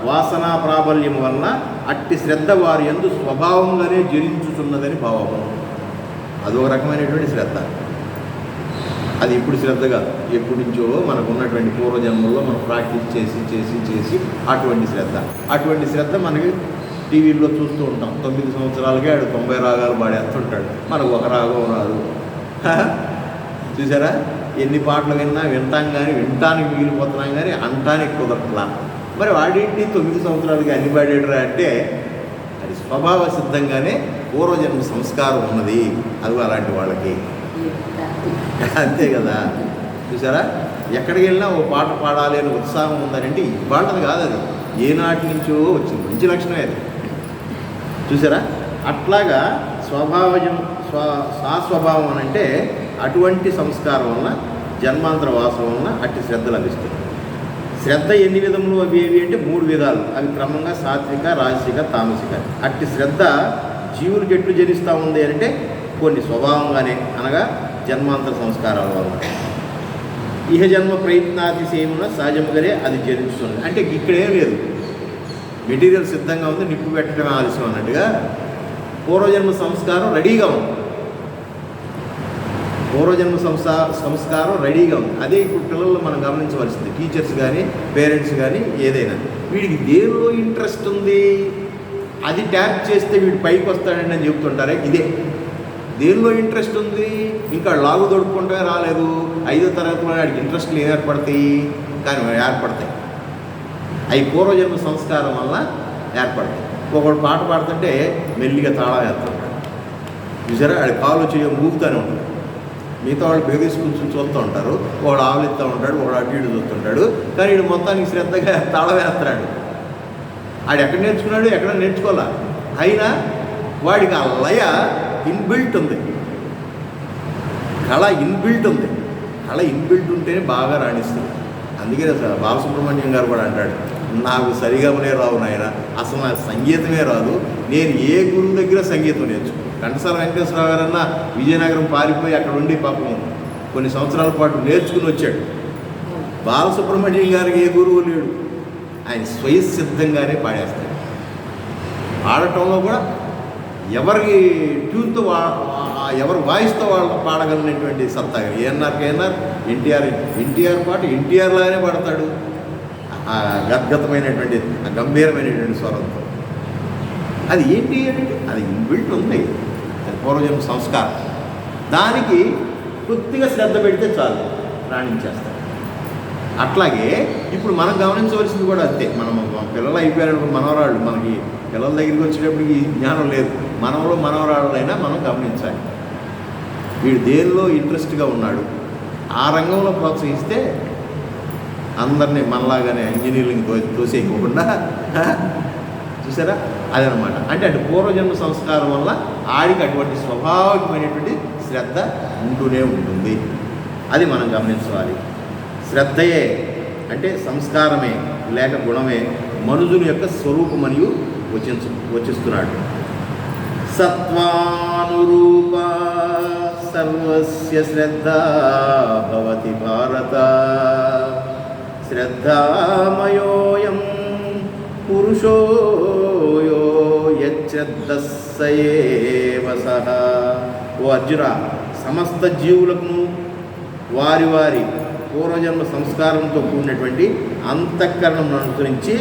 వాసనా ప్రాబల్యం వలన అట్టి శ్రద్ధ వారి యందు స్వభావంగానే జరించుతున్నదని భావము. అదొక రకమైనటువంటి శ్రద్ధ. అది ఇప్పుడు శ్రద్ధగా ఎప్పటి నుంచో మనకు ఉన్నటువంటి పూర్వజన్మల్లో మనం ప్రాక్టీస్ చేసి అటువంటి శ్రద్ధ మనకి టీవీల్లో చూస్తూ ఉంటాం. 9 సంవత్సరాలకే ఆడు 90 రాగాలు పాడేస్తుంటాడు, మనకు ఒక రాగం రాదు. చూసారా, ఎన్ని పాటలు వింటాం కానీ వినటానికి మిగిలిపోతున్నాం కానీ అంటానికి కుదరట్లా. మరి వాడేంటి 9 సంవత్సరాలకి అన్ని పాడేటరా అంటే అది స్వభావ సిద్ధంగానే పూర్వజన్మ సంస్కారం ఉన్నది. అది అలాంటి వాళ్ళకి అంతే కదా. చూసారా, ఎక్కడికి వెళ్ళినా ఓ పాట పాడాలి అని ఉత్సాహం ఉందనంటే ఇవాళది కాదు, అది ఏనాటి నుంచో వచ్చింది. మంచి లక్షణమే అది. చూసారా, అట్లాగా స్వభావం అని అంటే అటువంటి సంస్కారం వలన జన్మాంతర వాసం వలన అట్టి శ్రద్ధ లభిస్తుంది. శ్రద్ధ ఎన్ని విధములు అవి ఏవి అంటే 3 విధాలు. అవి క్రమంగా సాత్విక, రాజసిక, తామసిక. అట్టి శ్రద్ధ జీవులకు ఎట్లు జనిస్తూ ఉంది అంటే కొన్ని స్వభావంగానే, అనగా జన్మాంతర సంస్కారాల వలన. ఇహ జన్మ ప్రయత్నాతిశయమున సహజముగానే అది జనిస్తుంది. అంటే ఇక్కడేం లేదు, మెటీరియల్ సిద్ధంగా ఉంది, నిప్పు పెట్టడమే ఆలస్యం అన్నట్టుగా పూర్వజన్మ సంస్కారం రెడీగా ఉంది. పూర్వజన్మ సంస్కారం రెడీగా ఉంది. అదే ఇప్పుడు పిల్లల్లో మనం గమనించవలసింది. టీచర్స్ కానీ పేరెంట్స్ కానీ ఏదైనా వీడికి దేనిలో ఇంట్రెస్ట్ ఉంది అది ట్యాప్ చేస్తే వీడు పైకి వస్తాడండి అని చెప్తుంటారే, ఇదే. దేనిలో ఇంట్రెస్ట్ ఉంది, ఇంకా లాగు దొడుక్కుంటే రాలేదు, 5వ తరగతిలో వాడికి ఇంట్రెస్ట్లు ఏర్పడతాయి, కానీ ఏర్పడతాయి. అవి పూర్వజన్మ సంస్కారం వల్ల ఏర్పడతాయి. ఒకడు పాట పాడుతుంటే మెల్లిగా తాళం వేస్తుంటాడు. చూసారా, వాడి కాలు చేయ ఊగుతూనే ఉంటాడు. మిగతా వాళ్ళు బెదిరిసుకుని చూస్తూ ఉంటారు. ఒకడు ఆవులిస్తూ ఉంటాడు, ఒకడు అటు ఇటు చూస్తుంటాడు. కానీ వీడు మొత్తానికి శ్రద్ధగా తాళం వేస్తున్నాడు. ఆడు ఎక్కడ నేర్చుకున్నాడు, ఎక్కడ నేర్చుకోవాలా, అయినా వాడికి ఆ లయ ఇన్బిల్ట్ ఉంది, కళ ఇన్బిల్ట్ ఉంది. కళ ఇన్బిల్ట్ ఉంటేనే బాగా రాణిస్తుంది. అందుకే బాలసుబ్రహ్మణ్యం గారు కూడా అంటాడు, నాకు సరిగమనే రావు నాయన, అసలు నాకు సంగీతమే రాదు, నేను ఏ గురువు దగ్గర సంగీతం నేర్చుకున్నాను. ఘంటసాల వెంకటేశ్వరరావు గారన్నా విజయనగరం పారిపోయి అక్కడ ఉండి పాపం కొన్ని సంవత్సరాల పాటు నేర్చుకుని వచ్చాడు. బాలసుబ్రహ్మణ్యం గారికి ఏ గురువు లేడు, ఆయన స్వయసిద్ధంగానే పాడేస్తాడు. పాడటంలో కూడా ఎవరికి ట్యూన్తో ఎవరు వాయిస్తో వాళ్ళు పాడగలిగినటువంటి సత్తా. ఏఎన్ఆర్ ఎన్టీఆర్ పాట ఎన్టీఆర్ లాగానే పాడతాడు, ఆ గద్గతమైనటువంటి ఆ గంభీరమైనటువంటి స్వరంతో. అది ఏంటి అంటే అది ఇన్బిల్ట్ ఉంది, అది పూర్వజన్మ సంస్కారం. దానికి కొద్దిగా శ్రద్ధ పెడితే చాలు, రాణించేస్తాడు. అట్లాగే ఇప్పుడు మనం గమనించవలసింది కూడా అంతే. మనం పిల్లలు అయిపోయారనుకో, మనవరాళ్ళు, మనకి పిల్లల దగ్గరికి వచ్చేటప్పటికి ఈ జ్ఞానం లేదు. మనవరాళ్ళైనా మనం గమనించాలి, వీడు దేనిలో ఇంట్రెస్ట్గా ఉన్నాడు, ఆ రంగంలో ప్రోత్సహిస్తే అందరినీ మనలాగానే ఇంజనీరింగ్ తోసేయకుండా. చూసారా, అదనమాట. అంటే అటు పూర్వజన్మ సంస్కారం వల్ల ఆడికి అటువంటి స్వాభావికమైనటువంటి శ్రద్ధ ఉంటూనే ఉంటుంది. అది మనం గమనించాలి. శ్రద్ధయే అంటే సంస్కారమే లేక గుణమే మనుజుని యొక్క స్వరూపమనియు వచిస్తున్నాడు. సత్వానురూప సర్వస్య శ్రద్ధా భవతి భారత, శ్రద్ధామయోయం పురుషో యో యశ్రద్ధస్సయేవ సహ. ఓ అర్జున, సమస్త జీవులకు వారి వారి పూర్వజన్మ సంస్కారంతో కూడినటువంటి అంతఃకరణం అనుసరించి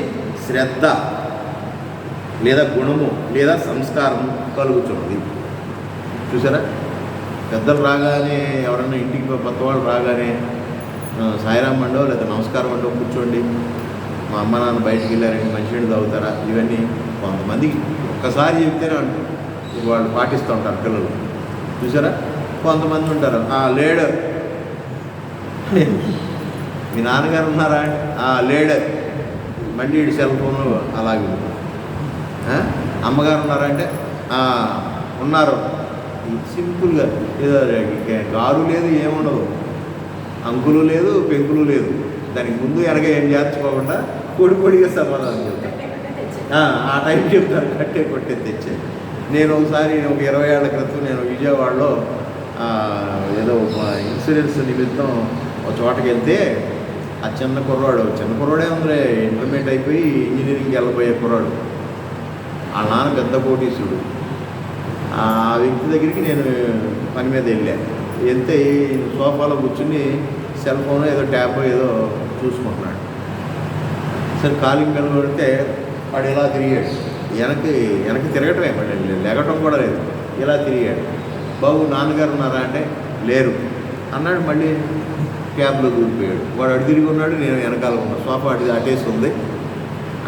శ్రద్ధ లేదా గుణము లేదా సంస్కారం కలుగుతున్నది. చూసారా, పెద్దలు రాగానే, ఎవరన్నా ఇంటికి కొత్తవాళ్ళు రాగానే సాయిరామ్ అండో లేదా నమస్కారం అండో కూర్చోండి, మా అమ్మ నాన్న బయటికి వెళ్ళారండి మంచినీళ్ళు తాగుతారా, ఇవన్నీ కొంతమందికి ఒక్కసారి చెప్తేనే వాళ్ళు పాటిస్తూ ఉంటారు పిల్లలు. చూసారా, కొంతమంది ఉంటారు, లేడు మీ నాన్నగారు ఉన్నారా అండి, లేడు, మళ్ళీ ఇటు సెల్ ఫోన్ అలాగే. అమ్మగారు ఉన్నారా అంటే ఉన్నారు. సింపుల్గా ఏదో గారు లేదు, ఏముండదు, అంకులు లేదు, పెంకులు లేదు, దానికి ముందు వెనక ఏం చేర్చుకోకుండా పొడిగా సమాధానం చెప్తారు. ఆ టైం చెప్తారు, కట్టే కొట్టే తెచ్చే. నేను ఒకసారి ఒక 20 ఏళ్ల క్రితం నేను విజయవాడలో ఏదో ఇన్సూరెన్స్ నిమిత్తం ఒక చోటకి వెళ్తే ఆ చిన్న కుర్రాడే ఉందిలే, ఇంటర్మీడియట్ అయిపోయి ఇంజనీరింగ్కి వెళ్ళబోయే కుర్రాడు, ఆ నాన్న పెద్ద కోటీసుడు. ఆ వ్యక్తి దగ్గరికి నేను పని మీద వెళ్తే సోఫాలో కూర్చుని సెల్ ఫోన్ ఏదో ట్యాబ్ ఏదో చూసుకుంటున్నాడు. సరే కాలింగ్ బెల్ కొడితే వాడు ఇలా తిరిగాడు, వెనక్కి తిరగటమే, లెగటం కూడా లేదు, ఇలా తిరిగాడు. బాబు నాన్నగారు ఉన్నారా అంటే లేరు అన్నాడు. మళ్ళీ క్యాబ్లో దూరిపోయాడు. వాడు అటు తిరిగి ఉన్నాడు, నేను వెనకాల ఉన్నా, సోఫా అటేసి ఉంది,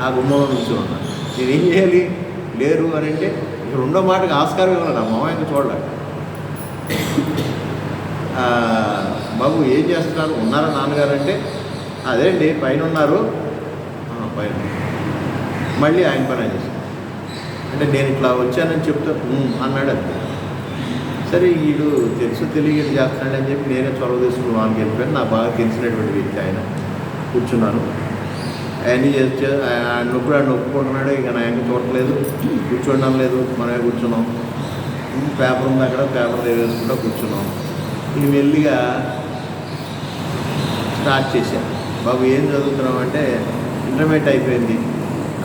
ఆ గుమ్మంలో నుంచి ఉన్నాను. నేను ఏం చేయాలి, లేరు అని అంటే ఇక రెండో మాటకి ఆస్కారం ఇవ్వలేదు ఆ మామయ్యకి చూడలేక. బాబు ఏం చేస్తున్నారు, ఉన్నారా నాన్నగారు అంటే అదే అండి పైన ఉన్నారు. పైన మళ్ళీ ఆయన పని చేసి అంటే నేను ఇట్లా వచ్చానని చెప్తా అన్నాడు. అంతే. సరే వీడు తెలుసు తెలియదు చేస్తున్నాడు అని చెప్పి నేనే చొరవ తీసుకుని వాళ్ళకి వెళ్ళిపోయాను. నాకు బాగా తెలిసినటువంటి వ్యక్తి ఆయన. కూర్చున్నాను, అవన్నీ చేస్తే ఆయన నొప్పుడు ఆయన నొప్పుకుంటున్నాడు. ఇక నా ఇంకా చూడట్లేదు, కూర్చోడం లేదు, మనమే కూర్చున్నాం. పేపర్ ఉంది అక్కడ, పేపర్ వేసుకుంటా కూర్చున్నాం. ఇక మెల్లిగా స్టార్ట్ చేశాను. బాబు ఏం చదువుతున్నాం అంటే ఇంటర్మీడియట్ అయిపోయింది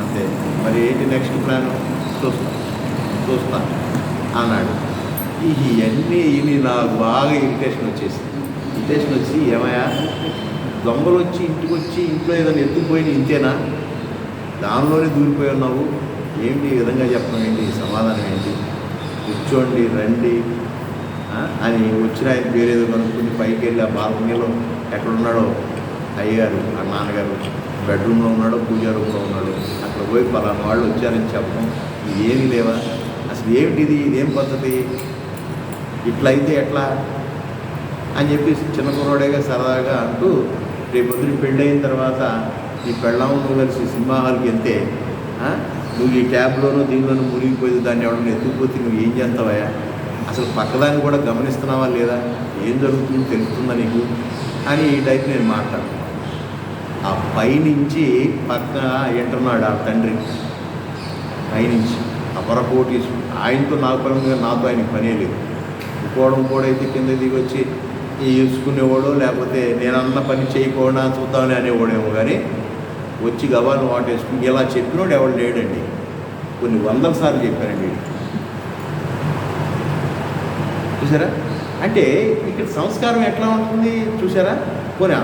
అంతే, మరి ఏంటి నెక్స్ట్ ప్లాన్ చూస్తా అన్నాడు. ఇవన్నీ ఇవి నాకు బాగా ఇరిటేషన్ వచ్చి ఏమయ్యా దొంగలు వచ్చి ఇంటికి వచ్చి ఇంట్లో ఏదైనా ఎత్తుకుపోయిన ఇంతేనా, దానిలోనే దూరిపోయి ఉన్నావు ఏంటి, ఈ విధంగా చెప్పడం ఏంటి, సమాధానం ఏంటి, కూర్చోండి రండి అని వచ్చిన ఆయన పేరేదో కనుక్కుంది. పైకి వెళ్ళి ఆ బాల్కనీలో ఎక్కడున్నాడో అయ్యగారు ఆ నాన్నగారు బెడ్రూమ్లో ఉన్నాడో పూజా రూమ్లో ఉన్నాడు, అక్కడ పోయి పలానా వాళ్ళు వచ్చారని చెప్పడం. ఇది ఏమీ లేవా, అసలు ఏమిటిది, ఇదేం పద్ధతి, ఇట్లయితే ఎట్లా అని చెప్పి చిన్న కుర్రాడేగా సరదాగా అంటూ రేపు పొద్దున పెళ్ళయిన తర్వాత ఈ పెళ్ళాము నువ్వు కలిసి సినిమా హాల్కి వెళ్తే నువ్వు ఈ ట్యాబ్లోనూ దీనిలోనూ మునిగిపోయి దాన్ని ఎవడన్నా ఎత్తుకుపోతే నువ్వు ఏం చేస్తావయ్యా, అసలు పక్కదాన్ని కూడా గమనిస్తున్నావా లేదా, ఏం జరుగుతుందో తెలుస్తుందా నీకు అని ఈ టైప్ నేను మాట్లాడు. ఆ పైనుంచి పక్క ఎంటున్నాడు ఆ తండ్రి, పైనుంచి అపరకోటి ఆయనతో నాకు పరంగా నాతో ఆయనకి పనే లేదు. ఇంకోవడం కూడా అయితే కింద దిగి వచ్చి వేసుకునేవాడో లేకపోతే నేనన్న పని చేయకుండా చూద్దామని అనేవాడేమో, కానీ వచ్చి గవాను వాటేసుకుని ఇలా చెప్పినోడు ఎవడు లేడండి. కొన్ని వందల సార్లు చెప్పానండి. చూసారా, అంటే ఇక్కడ సంస్కారం ఎట్లా ఉంటుంది చూసారా. పోనీ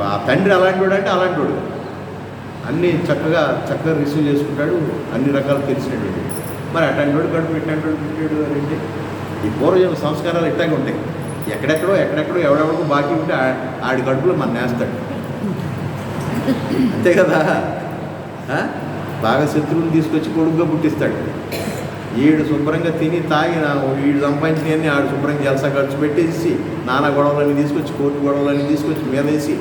ఆ తండ్రి అలాంటి వాడు అంటే అలాంటి వాడు అన్నీ చక్కగా రిసీవ్ చేసుకుంటాడు, అన్ని రకాలు తెలిసినటువంటి. మరి అట్లాంటి వాడు గడుపు ఇట్లాంటి వాడు పెట్టాడు అంటే ఈ పూర్వజన్మ సంస్కారాలు ఇట్లాగే ఉంటాయి. ఎక్కడెక్కడో ఎవడెవడో బాకీ ఉంటే ఆడి కడుపులో మన నేస్తాడు, అంతే కదా. బాగా శత్రువుని తీసుకొచ్చి కొడుకుగా పుట్టిస్తాడు. ఈడు శుభ్రంగా తిని తాగి వీడు సంపాదించినవన్నీ ఆడు శుభ్రంగా జలసా ఖర్చు పెట్టేసి నానా గొడవలన్నీ తీసుకొచ్చి కోర్టు గొడవలన్నీ తీసుకొచ్చి మీద వేసి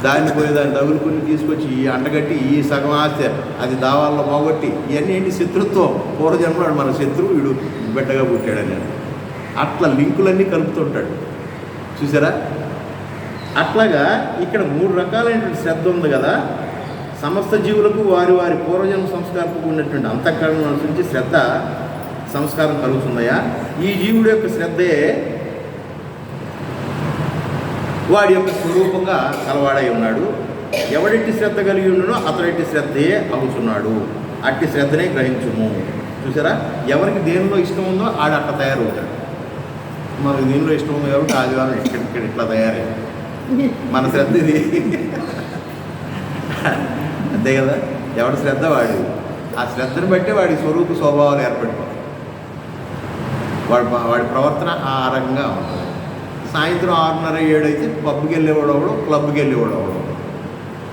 దాన్ని తగులుకుని తీసుకొచ్చి ఈ అంటగట్టి ఈ సగం ఆస్తి అది దావాల్లో పోగొట్టి ఇవన్నీ ఏంటి శత్రుత్వం. పూర్వజన్మలో మన శత్రువు వీడు బిడ్డగా పుట్టాడని అట్లా లింకులన్నీ కలుపుతుంటాడు చూసారా. అట్లాగా ఇక్కడ 3 రకాలైనటువంటి శ్రద్ధ ఉంది కదా. సమస్త జీవులకు వారి పూర్వజన్మ సంస్కారంకు ఉన్నటువంటి అంతఃకరణ నుంచి శ్రద్ధ సంస్కారం కలుగుతుందయా. ఈ జీవుడు యొక్క శ్రద్ధే వాడి యొక్క స్వరూపంగా కలవాడై ఉన్నాడు. ఎవడెట్టి శ్రద్ధ కలిగి ఉన్నాడో అతడెట్టి శ్రద్ధయే అవుతున్నాడు. అట్టి శ్రద్ధనే గ్రహించుము. చూసారా, ఎవరికి దేనిలో ఇష్టం ఉందో ఆడు అట్లా తయారవుతాడు. మనకు దీనిలో ఇష్టం ఉంది కాబట్టి ఆదివారం ఇక్కడ ఇట్లా తయారయ్యాడు. మన శ్రద్ధ ఇది అంతే కదా. ఎవడి శ్రద్ధ వాడి, ఆ శ్రద్ధను బట్టే వాడి స్వరూప స్వభావాలు ఏర్పడిపోతాయి. వాడి ప్రవర్తన ఆ రకంగా ఉంటుంది. సాయంత్రం 6:30-7 అయితే పబ్కి వెళ్ళేవాడు ఒకడు, క్లబ్కి వెళ్ళేవాడు ఒకడు.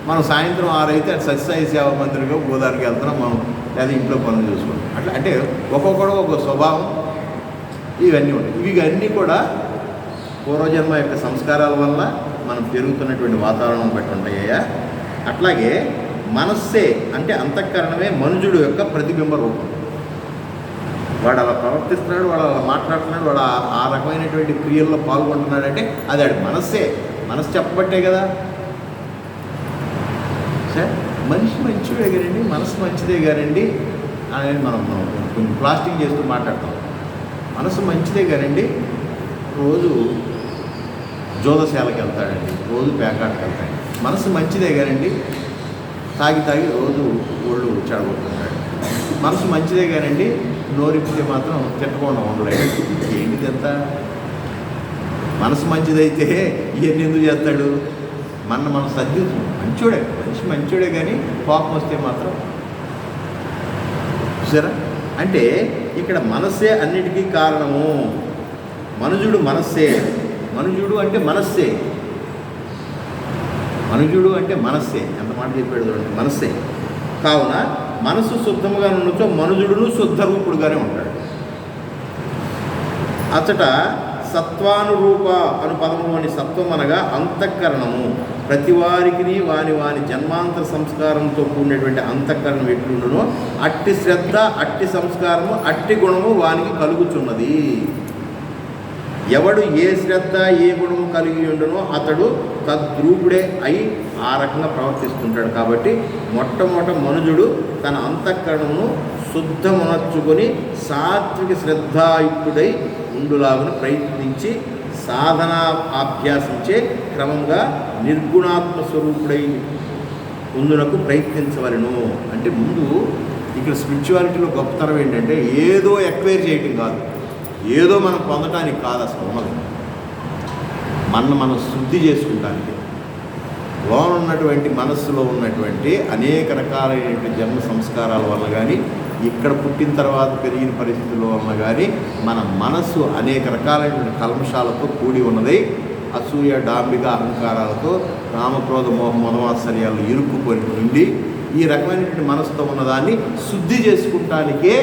మనం సాయంత్రం 6 అయితే అటు సత్యసాయి సేవా మందిరంగా గోదావరికి వెళ్తున్నాం మనం, లేదా ఇంట్లో పనులు చూసుకుంటాం. అట్లా అంటే ఒక్కొక్కడు ఒక స్వభావం ఇవన్నీ ఉంటాయి. ఇవన్నీ కూడా పూర్వజన్మ యొక్క సంస్కారాల వల్ల మనం పెరుగుతున్నటువంటి వాతావరణం బట్టి ఉంటాయ్యా. అట్లాగే మనస్సే అంటే అంతఃకరణమే మనుజుడు యొక్క ప్రతిబింబ రూపం. వాడు అలా ప్రవర్తిస్తున్నాడు, వాడు అలా మాట్లాడుతున్నాడు, వాడు ఆ రకమైనటువంటి క్రియల్లో పాల్గొంటున్నాడంటే అది ఆడి మనస్సే. మనసు చెప్పబట్టే కదా. సార్ మనిషి మంచిదే కానండి, మనసు మంచిదే కానండి అనేది మనం కొంచెం ప్లాస్టింగ్ చేస్తూ మాట్లాడతాం. మనసు మంచిదే కానండి, రోజు జోదశాలకు వెళ్తాడండి, రోజు పేకాటకి వెళ్తాడు. మనసు మంచిదే కానండి, తాగి రోజు ఒళ్ళు చెడగొట్టుకుంటాడు. మనసు మంచిదే కానండి, నోరిపితే మాత్రం తిట్టకుండా ఉండలేడు. ఏంటిది ఎంత మనసు మంచిదైతే ఇవన్నీ ఎందుకు చేస్తాడు. మన సర్ది మంచోడే, మనిషి మంచోడే కానీ కోపం వస్తే మాత్రం చూసారా. అంటే ఇక్కడ మనస్సే అన్నిటికీ కారణము. మనుజుడు మనస్సే. మనుజుడు అంటే మనస్సే. మనుజుడు అంటే మనస్సే. ఎంత మాట చెప్పాడు చూడండి, మనస్సే. కావున మనసు శుద్ధముగా ఉండొచ్చో మనుజుడును శుద్ధ రూపుడుగానే ఉంటాడు. అచ్చట సత్వానురూప అను పదములోని సత్వం అనగా అంతఃకరణము. ప్రతి వారికి వాని వాని జన్మాంతర సంస్కారంతో కూడినటువంటి అంతఃకరణం ఎట్లుండునో అట్టి శ్రద్ధ, అట్టి సంస్కారము, అట్టి గుణము వానికి కలుగుచున్నది. ఎవడు ఏ శ్రద్ధ, ఏ గుణము కలిగి ఉండునో అతడు తద్రూపుడే అయి ఆ రకంగా ప్రవర్తిస్తుంటాడు. కాబట్టి మొట్టమొదట మనుజుడు తన అంతఃకరణను శుద్ధమనర్చుకొని సాత్విక శ్రద్ధాయుక్తుడై ఉండులాగున ప్రయత్నించి సాధనా అభ్యాసించే క్రమంగా నిర్గుణాత్మ స్వరూపుడై ఉండునకు ప్రయత్నించవలెను. అంటే ముందు ఇక్కడ స్పిరిచువాలిటీలో గొప్పతనం ఏంటంటే ఏదో ఎక్వైర్ చేయటం కాదు, ఏదో మనం పొందటానికి కాదు. అసలు ఉన్నది మనం శుద్ధి చేసుకుంటానికి, లోన ఉన్నటువంటి మనస్సులో ఉన్నటువంటి అనేక రకాలైనటువంటి జన్మ సంస్కారాల వల్ల కానీ, ఇక్కడ పుట్టిన తర్వాత పెరిగిన పరిస్థితుల వలన కానీ మన మనస్సు అనేక రకాలైనటువంటి కల్మషాలతో కూడి ఉన్నది. అసూయ, డాంబిక, అహంకారాలతో, కామక్రోధ, మోహ, మదవాత్సర్యాలు ఇరుక్కుపోయి ఉండి ఈ రకమైనటువంటి మనసుతో ఉన్నదాన్ని శుద్ధి చేసుకుంటానికే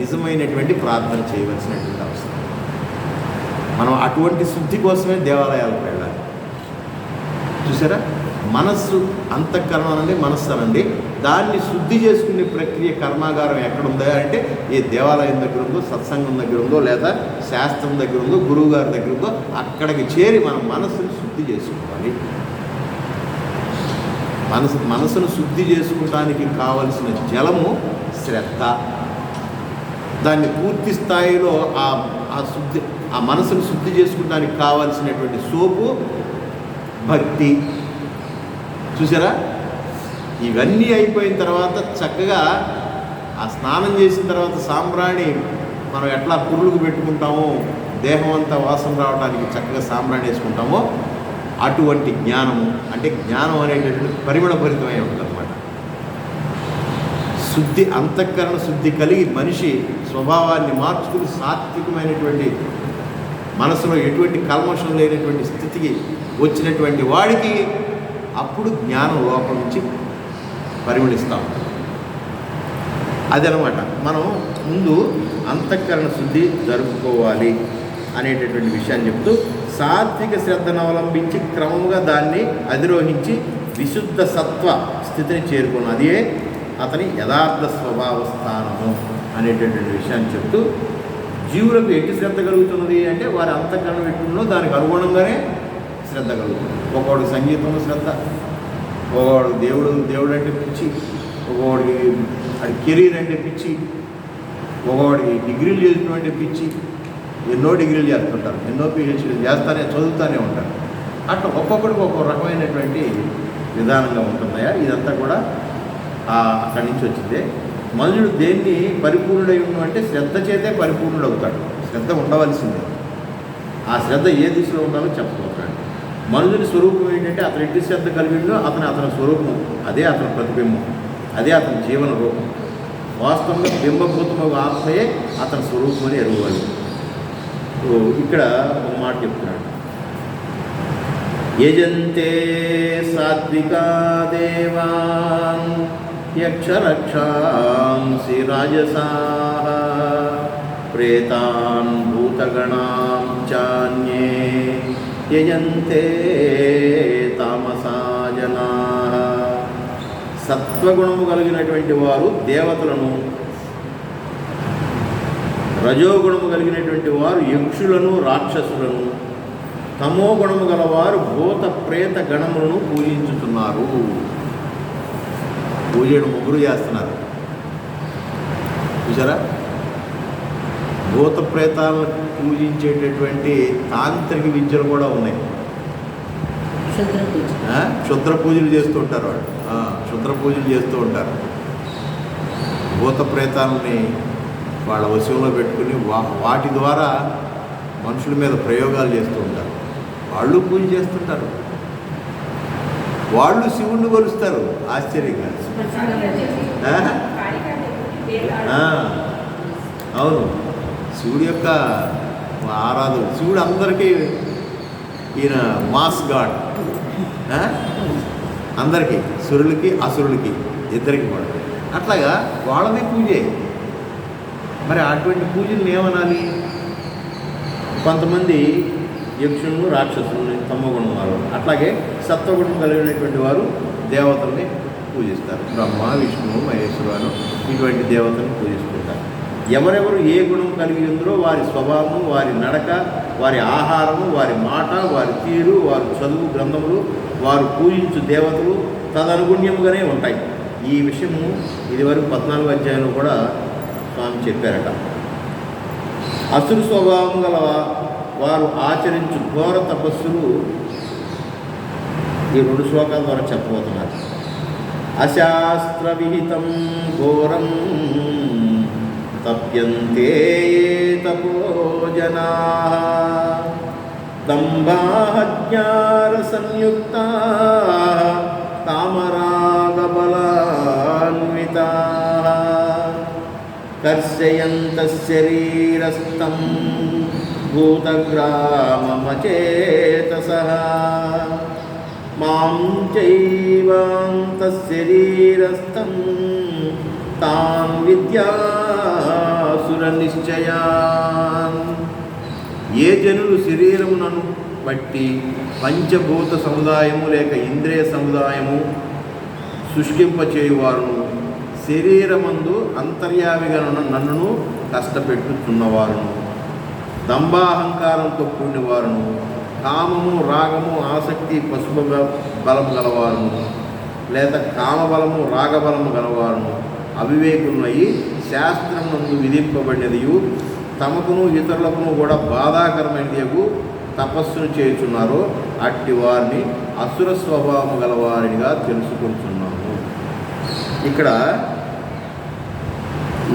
నిజమైనటువంటి ప్రార్థన చేయవలసినటువంటి అవసరం. మనం అటువంటి శుద్ధి కోసమే దేవాలయాలకు వెళ్ళాలి. చూసారా, మనస్సు అంతఃకరణ అనండి, మనస్సు అనండి, దాన్ని శుద్ధి చేసుకునే ప్రక్రియ కర్మాగారం ఎక్కడుందా అంటే ఏ దేవాలయం దగ్గర ఉందో, సత్సంగం దగ్గర ఉందో, లేదా శాస్త్రం దగ్గర ఉందో, గురువు గారి దగ్గర ఉందో అక్కడికి చేరి మన మనస్సును శుద్ధి చేసుకోవాలి. మనసును శుద్ధి చేసుకోవడానికి కావలసిన జలము శ్రద్ధ. దాన్ని పూర్తి స్థాయిలో ఆ మనసును శుద్ధి చేసుకోవడానికి కావాల్సినటువంటి సోపు భక్తి. చూసారా, ఇవన్నీ అయిపోయిన తర్వాత చక్కగా ఆ స్నానం చేసిన తర్వాత సాంబ్రాణి మనం ఎట్లా పురులకు పెట్టుకుంటామో, దేహం అంతా వాసన రావడానికి చక్కగా సాంబ్రాణి వేసుకుంటామో అటువంటి జ్ఞానము, అంటే జ్ఞానం అనేటటువంటి పరిమళభరితమై ఉంటుందన్నమాట. శుద్ధి, అంతఃకరణ శుద్ధి కలిగి మనిషి స్వభావాన్ని మార్చుకుని సాత్వికమైనటువంటి మనసులో ఎటువంటి కల్మషం లేనటువంటి స్థితికి వచ్చినటువంటి వాడికి అప్పుడు జ్ఞానం లోపల నుంచి పరిమళిస్తాం. అదనమాట మనం ముందు అంతఃకరణ శుద్ధి జరుపుకోవాలి అనేటటువంటి విషయాన్ని చెప్తూ సాత్విక శ్రద్ధను అవలంబించి క్రమంగా దాన్ని అధిరోహించి విశుద్ధ సత్వ స్థితిని చేరుకున్న అదే అతని యథార్థ స్వభావ స్థానము అనేటటువంటి విషయాన్ని చెప్తూ జీవులకు ఎట్టి శ్రద్ధ కలుగుతున్నది అంటే వారి అంతఃకరణ ఎట్టున్నో దానికి అనుగుణంగానే శ్రద్ధ కలుగుతుంది. ఒకవాడికి సంగీతంలో శ్రద్ధ, ఒకవాడికి దేవుడు అంటే పిచ్చి, ఒకవాడికి అది కెరీర్ అంటే పిచ్చి, ఒకవాడికి డిగ్రీలు చేసినటువంటి పిచ్చి, ఎన్నో డిగ్రీలు చేస్తుంటారు, ఎన్నో పిహెచ్డీలు చదువుతూనే ఉంటారు. అట్లా ఒక్కొక్కడికి ఒక్కొక్క రకమైనటువంటి విధానంగా ఉంటుందయా. ఇదంతా కూడా అక్కడి నుంచి వచ్చిందే. మనుషుడు దేన్ని పరిపూర్ణుడై ఉండడం అంటే శ్రద్ధ చేతే పరిపూర్ణుడు అవుతాడు. శ్రద్ధ ఉండవలసిందే. ఆ శ్రద్ధ ఏ దిశలో ఉండాలో చెప్పబోతాడు. మనుషుని స్వరూపం ఏంటంటే అతను ఎట్టి శ్రద్ధ కలిగిందో అతని స్వరూపం, అదే అతని ప్రతిబింబం, అదే అతని జీవన రూపం. వాస్తవంగా బింబభూతము ఆత్మయే అతని స్వరూపం అని ఎరువాలి. ఇక్కడ ఒక మాట చెప్తున్నాడు, యజంతే సాత్వికా దేవాన్ యక్షరక్షాంసి రాజసాః ప్రేతాన్ భూతగణాం చాన్యే యజంతే తామసా జనాః. సత్వగుణము కలిగినటువంటి వారు దేవతలను, రజోగుణము కలిగినటువంటి వారు యక్షులను, రాక్షసులను, తమో గుణము గలవారు భూత ప్రేత గణములను పూజించుతున్నారు. పూజను ముగ్గురు చేస్తున్నారు. చూసారా, భూత ప్రేతాలను పూజించేటటువంటి తాంత్రిక విద్యలు కూడా ఉన్నాయి. క్షుద్ర పూజలు చేస్తూ ఉంటారు వాళ్ళు, క్షుద్ర పూజలు చేస్తూ ఉంటారు. భూత ప్రేతాలని వాళ్ళ వశంలో పెట్టుకుని వాటి ద్వారా మనుషుల మీద ప్రయోగాలు చేస్తూ ఉంటారు. వాళ్ళు పూజ చేస్తుంటారు, వాళ్ళు శివుణ్ణి కొలుస్తారు. ఆశ్చర్యంగా అవును, శివుడి యొక్క ఆరాధన. శివుడు అందరికీ ఈయన మాస్ గాడ్, అందరికీ, సురులకి అసురులకి ఇద్దరికి కూడా. అట్లాగా వాళ్ళది పూజే. మరి అటువంటి పూజలను ఏమనాలి? కొంతమంది యక్షులను రాక్షసుల్ని తమోగుణం వారు, అట్లాగే సత్వగుణం కలిగినటువంటి వారు దేవతల్ని పూజిస్తారు. బ్రహ్మ, విష్ణువు, మహేశ్వరుడు ఇటువంటి దేవతలను పూజిస్తుంటారు. ఎవరెవరు ఏ గుణం కలిగి ఉందో వారి స్వభావం, వారి నడక, వారి ఆహారము, వారి మాట, వారి తీరు, వారి చదువు గ్రంథములు, వారు పూజించు దేవతలు తదనుగుణ్యముగానే ఉంటాయి. ఈ విషయము ఇదివరకు 14వ అధ్యాయంలో కూడా స్వామి చెప్పారట. అసురు స్వభావం గల వారు ఆచరించు ఘోర తపస్సులు ఈ 2 శ్లోకాల ద్వారా చెప్పబోతున్నారు. అశాస్త్ర విహితం ఘోరం తప్యంతే తపోజనా దంభాహజ్ఞార సంయుక్తా కామరాగబలాన్వితా కర్షయంతః శరీరస్థం భూతగ్రామమచేతసః మాం చైవాంతః శరీరస్థం తాన్ విద్యాసుర నిశ్చయాన్. ఏ జనులు శరీరమునను బట్టి పంచభూత సముదాయము లేక ఇంద్రియ సముదాయము శుష్కింపచేయువారును, శరీరమందు అంతర్యామిగా నన్నును కష్టపెట్టుచున్నవారును, దంభాహంకారంతో కూడిన వారును, కామము, రాగము, ఆసక్తి, పశుభ బలము గలవారును లేదా కామబలము, రాగబలము గలవారును, అవివేకులయ్యి శాస్త్రం నందు విధింపబడినదియు తమకును ఇతరులకును కూడా బాధాకరమైనదియగు తపస్సును చేయుచున్నారో అట్టి వారిని అసుర స్వభావము గలవారిగా తెలుసుకుంటున్నాము. ఇక్కడ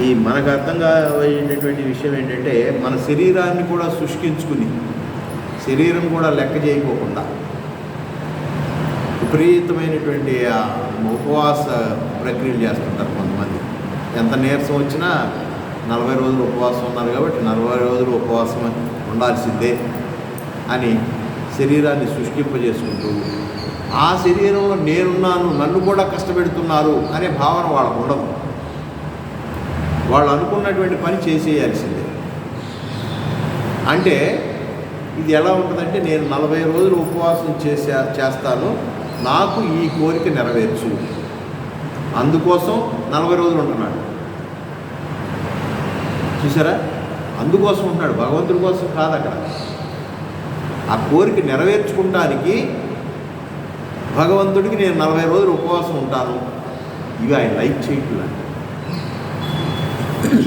ఈ మనకు అర్థం కావలసినటువంటి విషయం ఏంటంటే, మన శరీరాన్ని కూడా శుష్కించుకుని, శరీరం కూడా లెక్క చేయకోకుండా విపరీతమైనటువంటి ఉపవాస ప్రక్రియలు చేస్తుంటారు కొంతమంది. ఎంత నీరసం వచ్చినా 40 రోజులు ఉపవాసం ఉన్నారు కాబట్టి 40 రోజులు ఉపవాసం ఉండాల్సిందే అని శరీరాన్ని శుష్కింపజేసుకుంటూ, ఆ శరీరంలో నేనున్నాను, నన్ను కూడా కష్టపెడుతున్నారు అనే భావన వాళ్ళకు ఉండదు. వాళ్ళు అనుకున్నటువంటి పని చేసేయాల్సిందే. అంటే ఇది ఎలా ఉంటుందంటే, నేను 40 రోజులు ఉపవాసం చేస్తాను, నాకు ఈ కోరిక నెరవేర్చు, అందుకోసం 40 రోజులు ఉంటున్నాడు. చూసారా? అందుకోసం ఉంటున్నాడు, భగవంతుడి కోసం కాదు. అక్కడ ఆ కోరిక నెరవేర్చుకుంటానికి భగవంతుడికి నేను 40 రోజులు ఉపవాసం ఉంటాను, ఇవి ఆయన లైక్ చేయట్లా.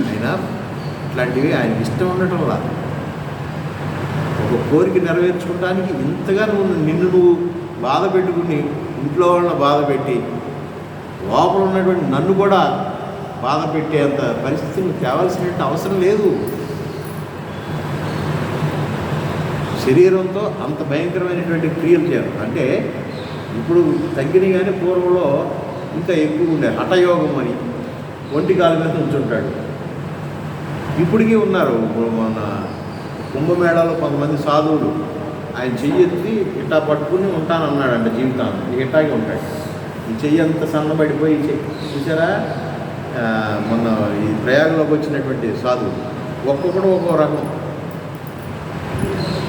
ఆయన ఇట్లాంటివి ఆయనకి ఇష్టం ఉండటం వల్ల ఒక కోరిక నెరవేర్చుకోవడానికి ఇంతగా నిన్ను బాధ పెట్టుకుని, ఇంట్లో వాళ్ళని బాధ పెట్టి, లోపల ఉన్నటువంటి నన్ను కూడా బాధ పెట్టేంత పరిస్థితిని తేవాల్సినట్టు అవసరం లేదు. శరీరంతో అంత భయంకరమైనటువంటి క్రియలు చేయాలి. అంటే ఇప్పుడు తగ్గిన కానీ పూర్వంలో ఇంకా ఎక్కువ ఉండే హఠయోగం అని, ఒంటి కాలు మీద ఉంచుంటాడు. ఇప్పటికీ ఉన్నారు. మన కుంభమేళాలో కొంతమంది సాధువులు ఆయన చెయ్యెత్తి ఇట్టా పట్టుకుని ఉంటానన్నాడంట జీవితాన్ని. ఇట్టాగే ఉంటాడు. ఈ చెయ్యి అంత సన్నబడిపోయి చూసారా? మొన్న ఈ ప్రయాగంలోకి వచ్చినటువంటి సాధువులు ఒక్కొక్కడు ఒక్కో రకం.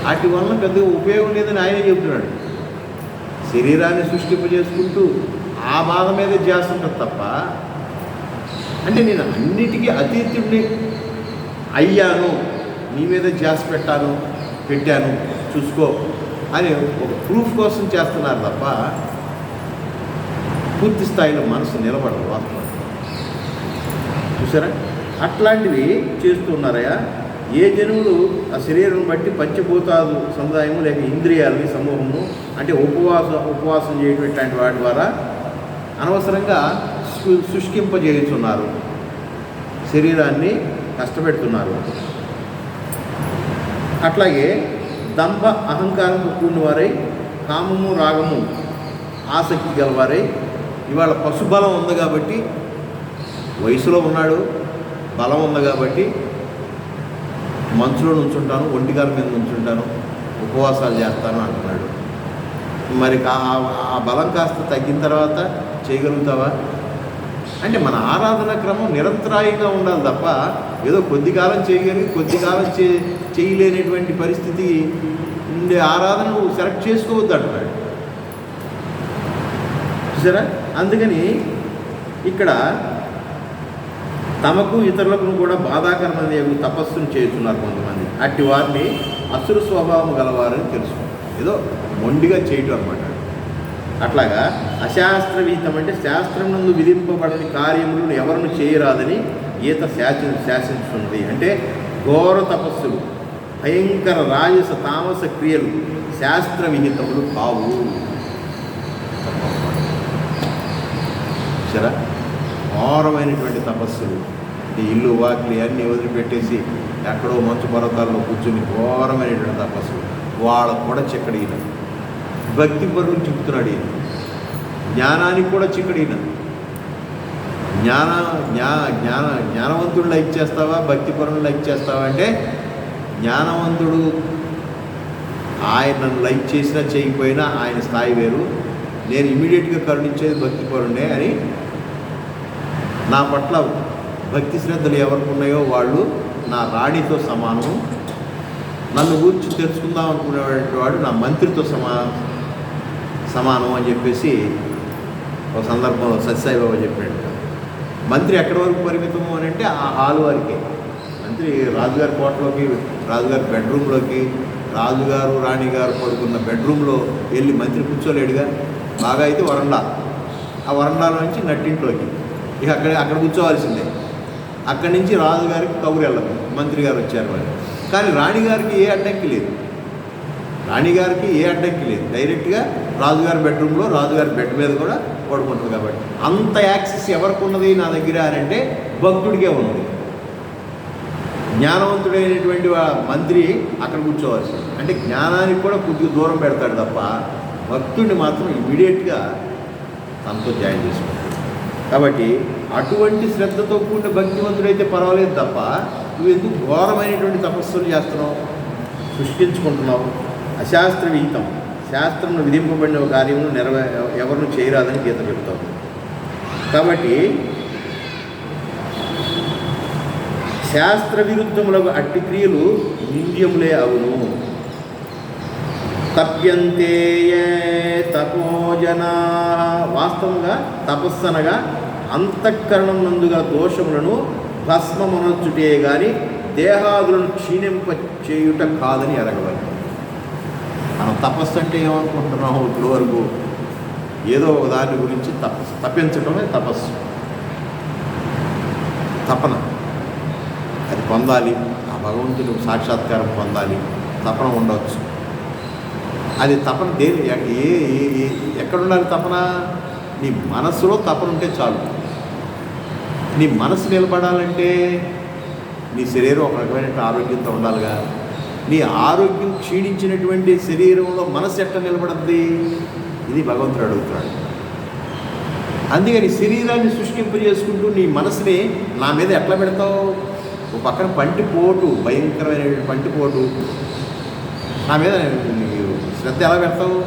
వాటి వల్ల పెద్దగా ఉపయోగం లేదని ఆయనే చెబుతున్నాడు. శరీరాన్ని సృష్టింపజేసుకుంటూ ఆ బాధ మీదే చేస్తుంటారు తప్ప, అంటే నేను అన్నిటికీ అతీతుడిని అయ్యాను, నీ మీద ధ్యాస పెట్టాను చూసుకో అని ఒక ప్రూఫ్ కోసం చేస్తున్నారు తప్ప పూర్తి స్థాయిలో మనసు నిలబడదు. వాస్తవం చూసారా? అట్లాంటివి చేస్తున్నారయ్యా. ఏ జనువులు ఆ శరీరం బట్టి పంచభూతాలు సముదాయము లేక ఇంద్రియాలని సమూహము, అంటే ఉపవాసం చేయటువంటి వాటి ద్వారా అనవసరంగా శుష్కింపజేయుచున్నారు, శరీరాన్ని కష్టపెడుతున్నారు. అట్లాగే దంభ అహంకారంతో కూడిన వారై, కామము, రాగము, ఆసక్తి గలవారై, ఇవాళ పశుబలం ఉంది కాబట్టి, వయసులో ఉన్నాడు, బలం ఉంది కాబట్టి మంచులో నుంచుంటాను, ఒంటిగాల మీద నుంచుంటాను, ఉపవాసాలు చేస్తాను అంటున్నాడు. మరి ఆ బలం కాస్త తగ్గిన తర్వాత చేయగలుగుతావా? అంటే మన ఆరాధన క్రమం నిరంతరాయంగా ఉండాలి తప్ప ఏదో కొద్ది కాలం చేయగలిగి కొద్ది కాలం చేయలేనటువంటి పరిస్థితి ఉండే ఆరాధన నువ్వు సెలెక్ట్ చేసుకోవద్దు అంటున్నాడు. చూసారా? అందుకని ఇక్కడ తమకు ఇతరులకు కూడా బాధాకరమైన తపస్సును చేస్తున్నారు కొంతమంది. అట్టి వారిని అసురు స్వభావం గలవారని తెలుసు. ఏదో మొండిగా చేయటం అన్నమాట. అట్లాగా అశాస్త్రవీతం అంటే శాస్త్రం నందు విధింపబడని కార్యములను ఎవరిని చేయరాదని గీత శాసించుతుంది. అంటే ఘోర తపస్సులు, భయంకర రాజస తామస క్రియలు శాస్త్ర విహితములు కావు. సరే, ఘోరమైనటువంటి తపస్సులు, ఈ ఇల్లు వాకిలి అన్నీ వదిలిపెట్టేసి ఎక్కడో మంచు పర్వతాల్లో కూర్చొని ఘోరమైనటువంటి తపస్సులు వాళ్ళకు కూడా చిక్కడిన. భక్తి పరులు చెప్తున్నాడు ఈయన. జ్ఞానానికి కూడా చిక్కడిన. జ్ఞానవంతుడు లైక్ చేస్తావా, భక్తి పరులను లైక్ చేస్తావా అంటే జ్ఞానవంతుడు ఆయనను లైక్ చేసినా చేయకపోయినా ఆయన స్థాయి వేరు. నేను ఇమీడియట్గా కరుణించేది భక్తి పరుణ్ణే అని, నా పట్ల భక్తి శ్రద్ధలు ఎవరికి ఉన్నాయో వాళ్ళు నా రాణితో సమానం, నన్ను గురించి తెలుసుకుందాం అనుకునేటువంటి వాడు నా మంత్రితో సమానం అని చెప్పేసి ఒక సందర్భంలో సత్యసాయిబాబా చెప్పినట్టు. మంత్రి ఎక్కడి వరకు పరిమితము అని అంటే ఆ హాల్ వరకే. మంత్రి రాజుగారి కోటలోకి, రాజుగారి బెడ్రూమ్లోకి, రాజుగారు రాణిగారు పడుకున్న బెడ్రూమ్లో వెళ్ళి మంత్రి కూర్చోలేడుగా. బాగా అయితే వరండా, ఆ వరండాలో నుంచి నట్టింట్లోకి, ఇక అక్కడ కూర్చోవాల్సిందే. అక్కడి నుంచి రాజుగారికి కబురు వెళ్ళదు, మంత్రి గారు వచ్చారు అని. కానీ రాణిగారికి ఏ అడ్డంకి లేదు. రాణిగారికి ఏ అడ్డంకి లేదు. డైరెక్ట్గా రాజుగారి బెడ్రూమ్లో రాజుగారి బెడ్ మీద కూడా పడుకుంటుంది. కాబట్టి అంత యాక్సెస్ ఎవరికి ఉన్నది నా దగ్గర అని అంటే భక్తుడికే ఉంది. జ్ఞానవంతుడైనటువంటి మంత్రి అక్కడ కూర్చోవాల్సి, అంటే జ్ఞానానికి కూడా కొద్దిగా దూరం పెడతాడు తప్ప భక్తుడిని మాత్రం ఇమీడియట్గా తనతో జాయిన్ చేసుకుంటాడు. కాబట్టి అటువంటి శ్రద్ధతో కూడిన భక్తివంతుడైతే పర్వాలేదు తప్ప నువ్వు ఎందుకు ఘోరమైనటువంటి తపస్సులు చేస్తున్నావు, సృష్టించుకుంటున్నావు. అశాస్త్ర విహితం, శాస్త్రంలో విధింపబడిన కార్యమును ఎవరిని చేయరాదని గీత చెప్తావు. కాబట్టి శాస్త్ర విరుద్ధములకు అట్టి క్రియలు నింద్యములే అవును. తప్యంతే తపోజనా, వాస్తవంగా తపస్సనగా అంతఃకరణం నందుగా దోషములను భస్మమునొచ్చుటే గాని దేహాదులను క్షీణింప చేయుట కాదని ఎరగవాలి. మనం తపస్సు అంటే ఏమనుకుంటున్నాము ఇప్పుడు వరకు? ఏదో ఒక దాని గురించి తప్పించడమే తపస్సు, తపన. అది పొందాలి, ఆ భగవంతుని సాక్షాత్కారం పొందాలి, తపన ఉండవచ్చు. అది తపన ఎక్కడుండాలి తపన? నీ మనస్సులో తపన ఉంటే చాలు. నీ మనసు నిలబడాలంటే నీ శరీరం ఒక రకమైన ఆరోగ్యంతో ఉండాలిగా. నీ ఆరోగ్యం క్షీణించినటువంటి శరీరంలో మనసు ఎట్లా నిలబడద్ది? ఇది భగవంతుడు అడుగుతున్నాడు. అందుకని శరీరాన్ని సృష్టింపజేసుకుంటూ నీ మనసుని నా మీద ఎట్లా పెడతావు? ఒక పక్కన పంటిపోటు, భయంకరమైన పంటిపోటు, నా మీద శ్రద్ధ ఎలా పెడతావు?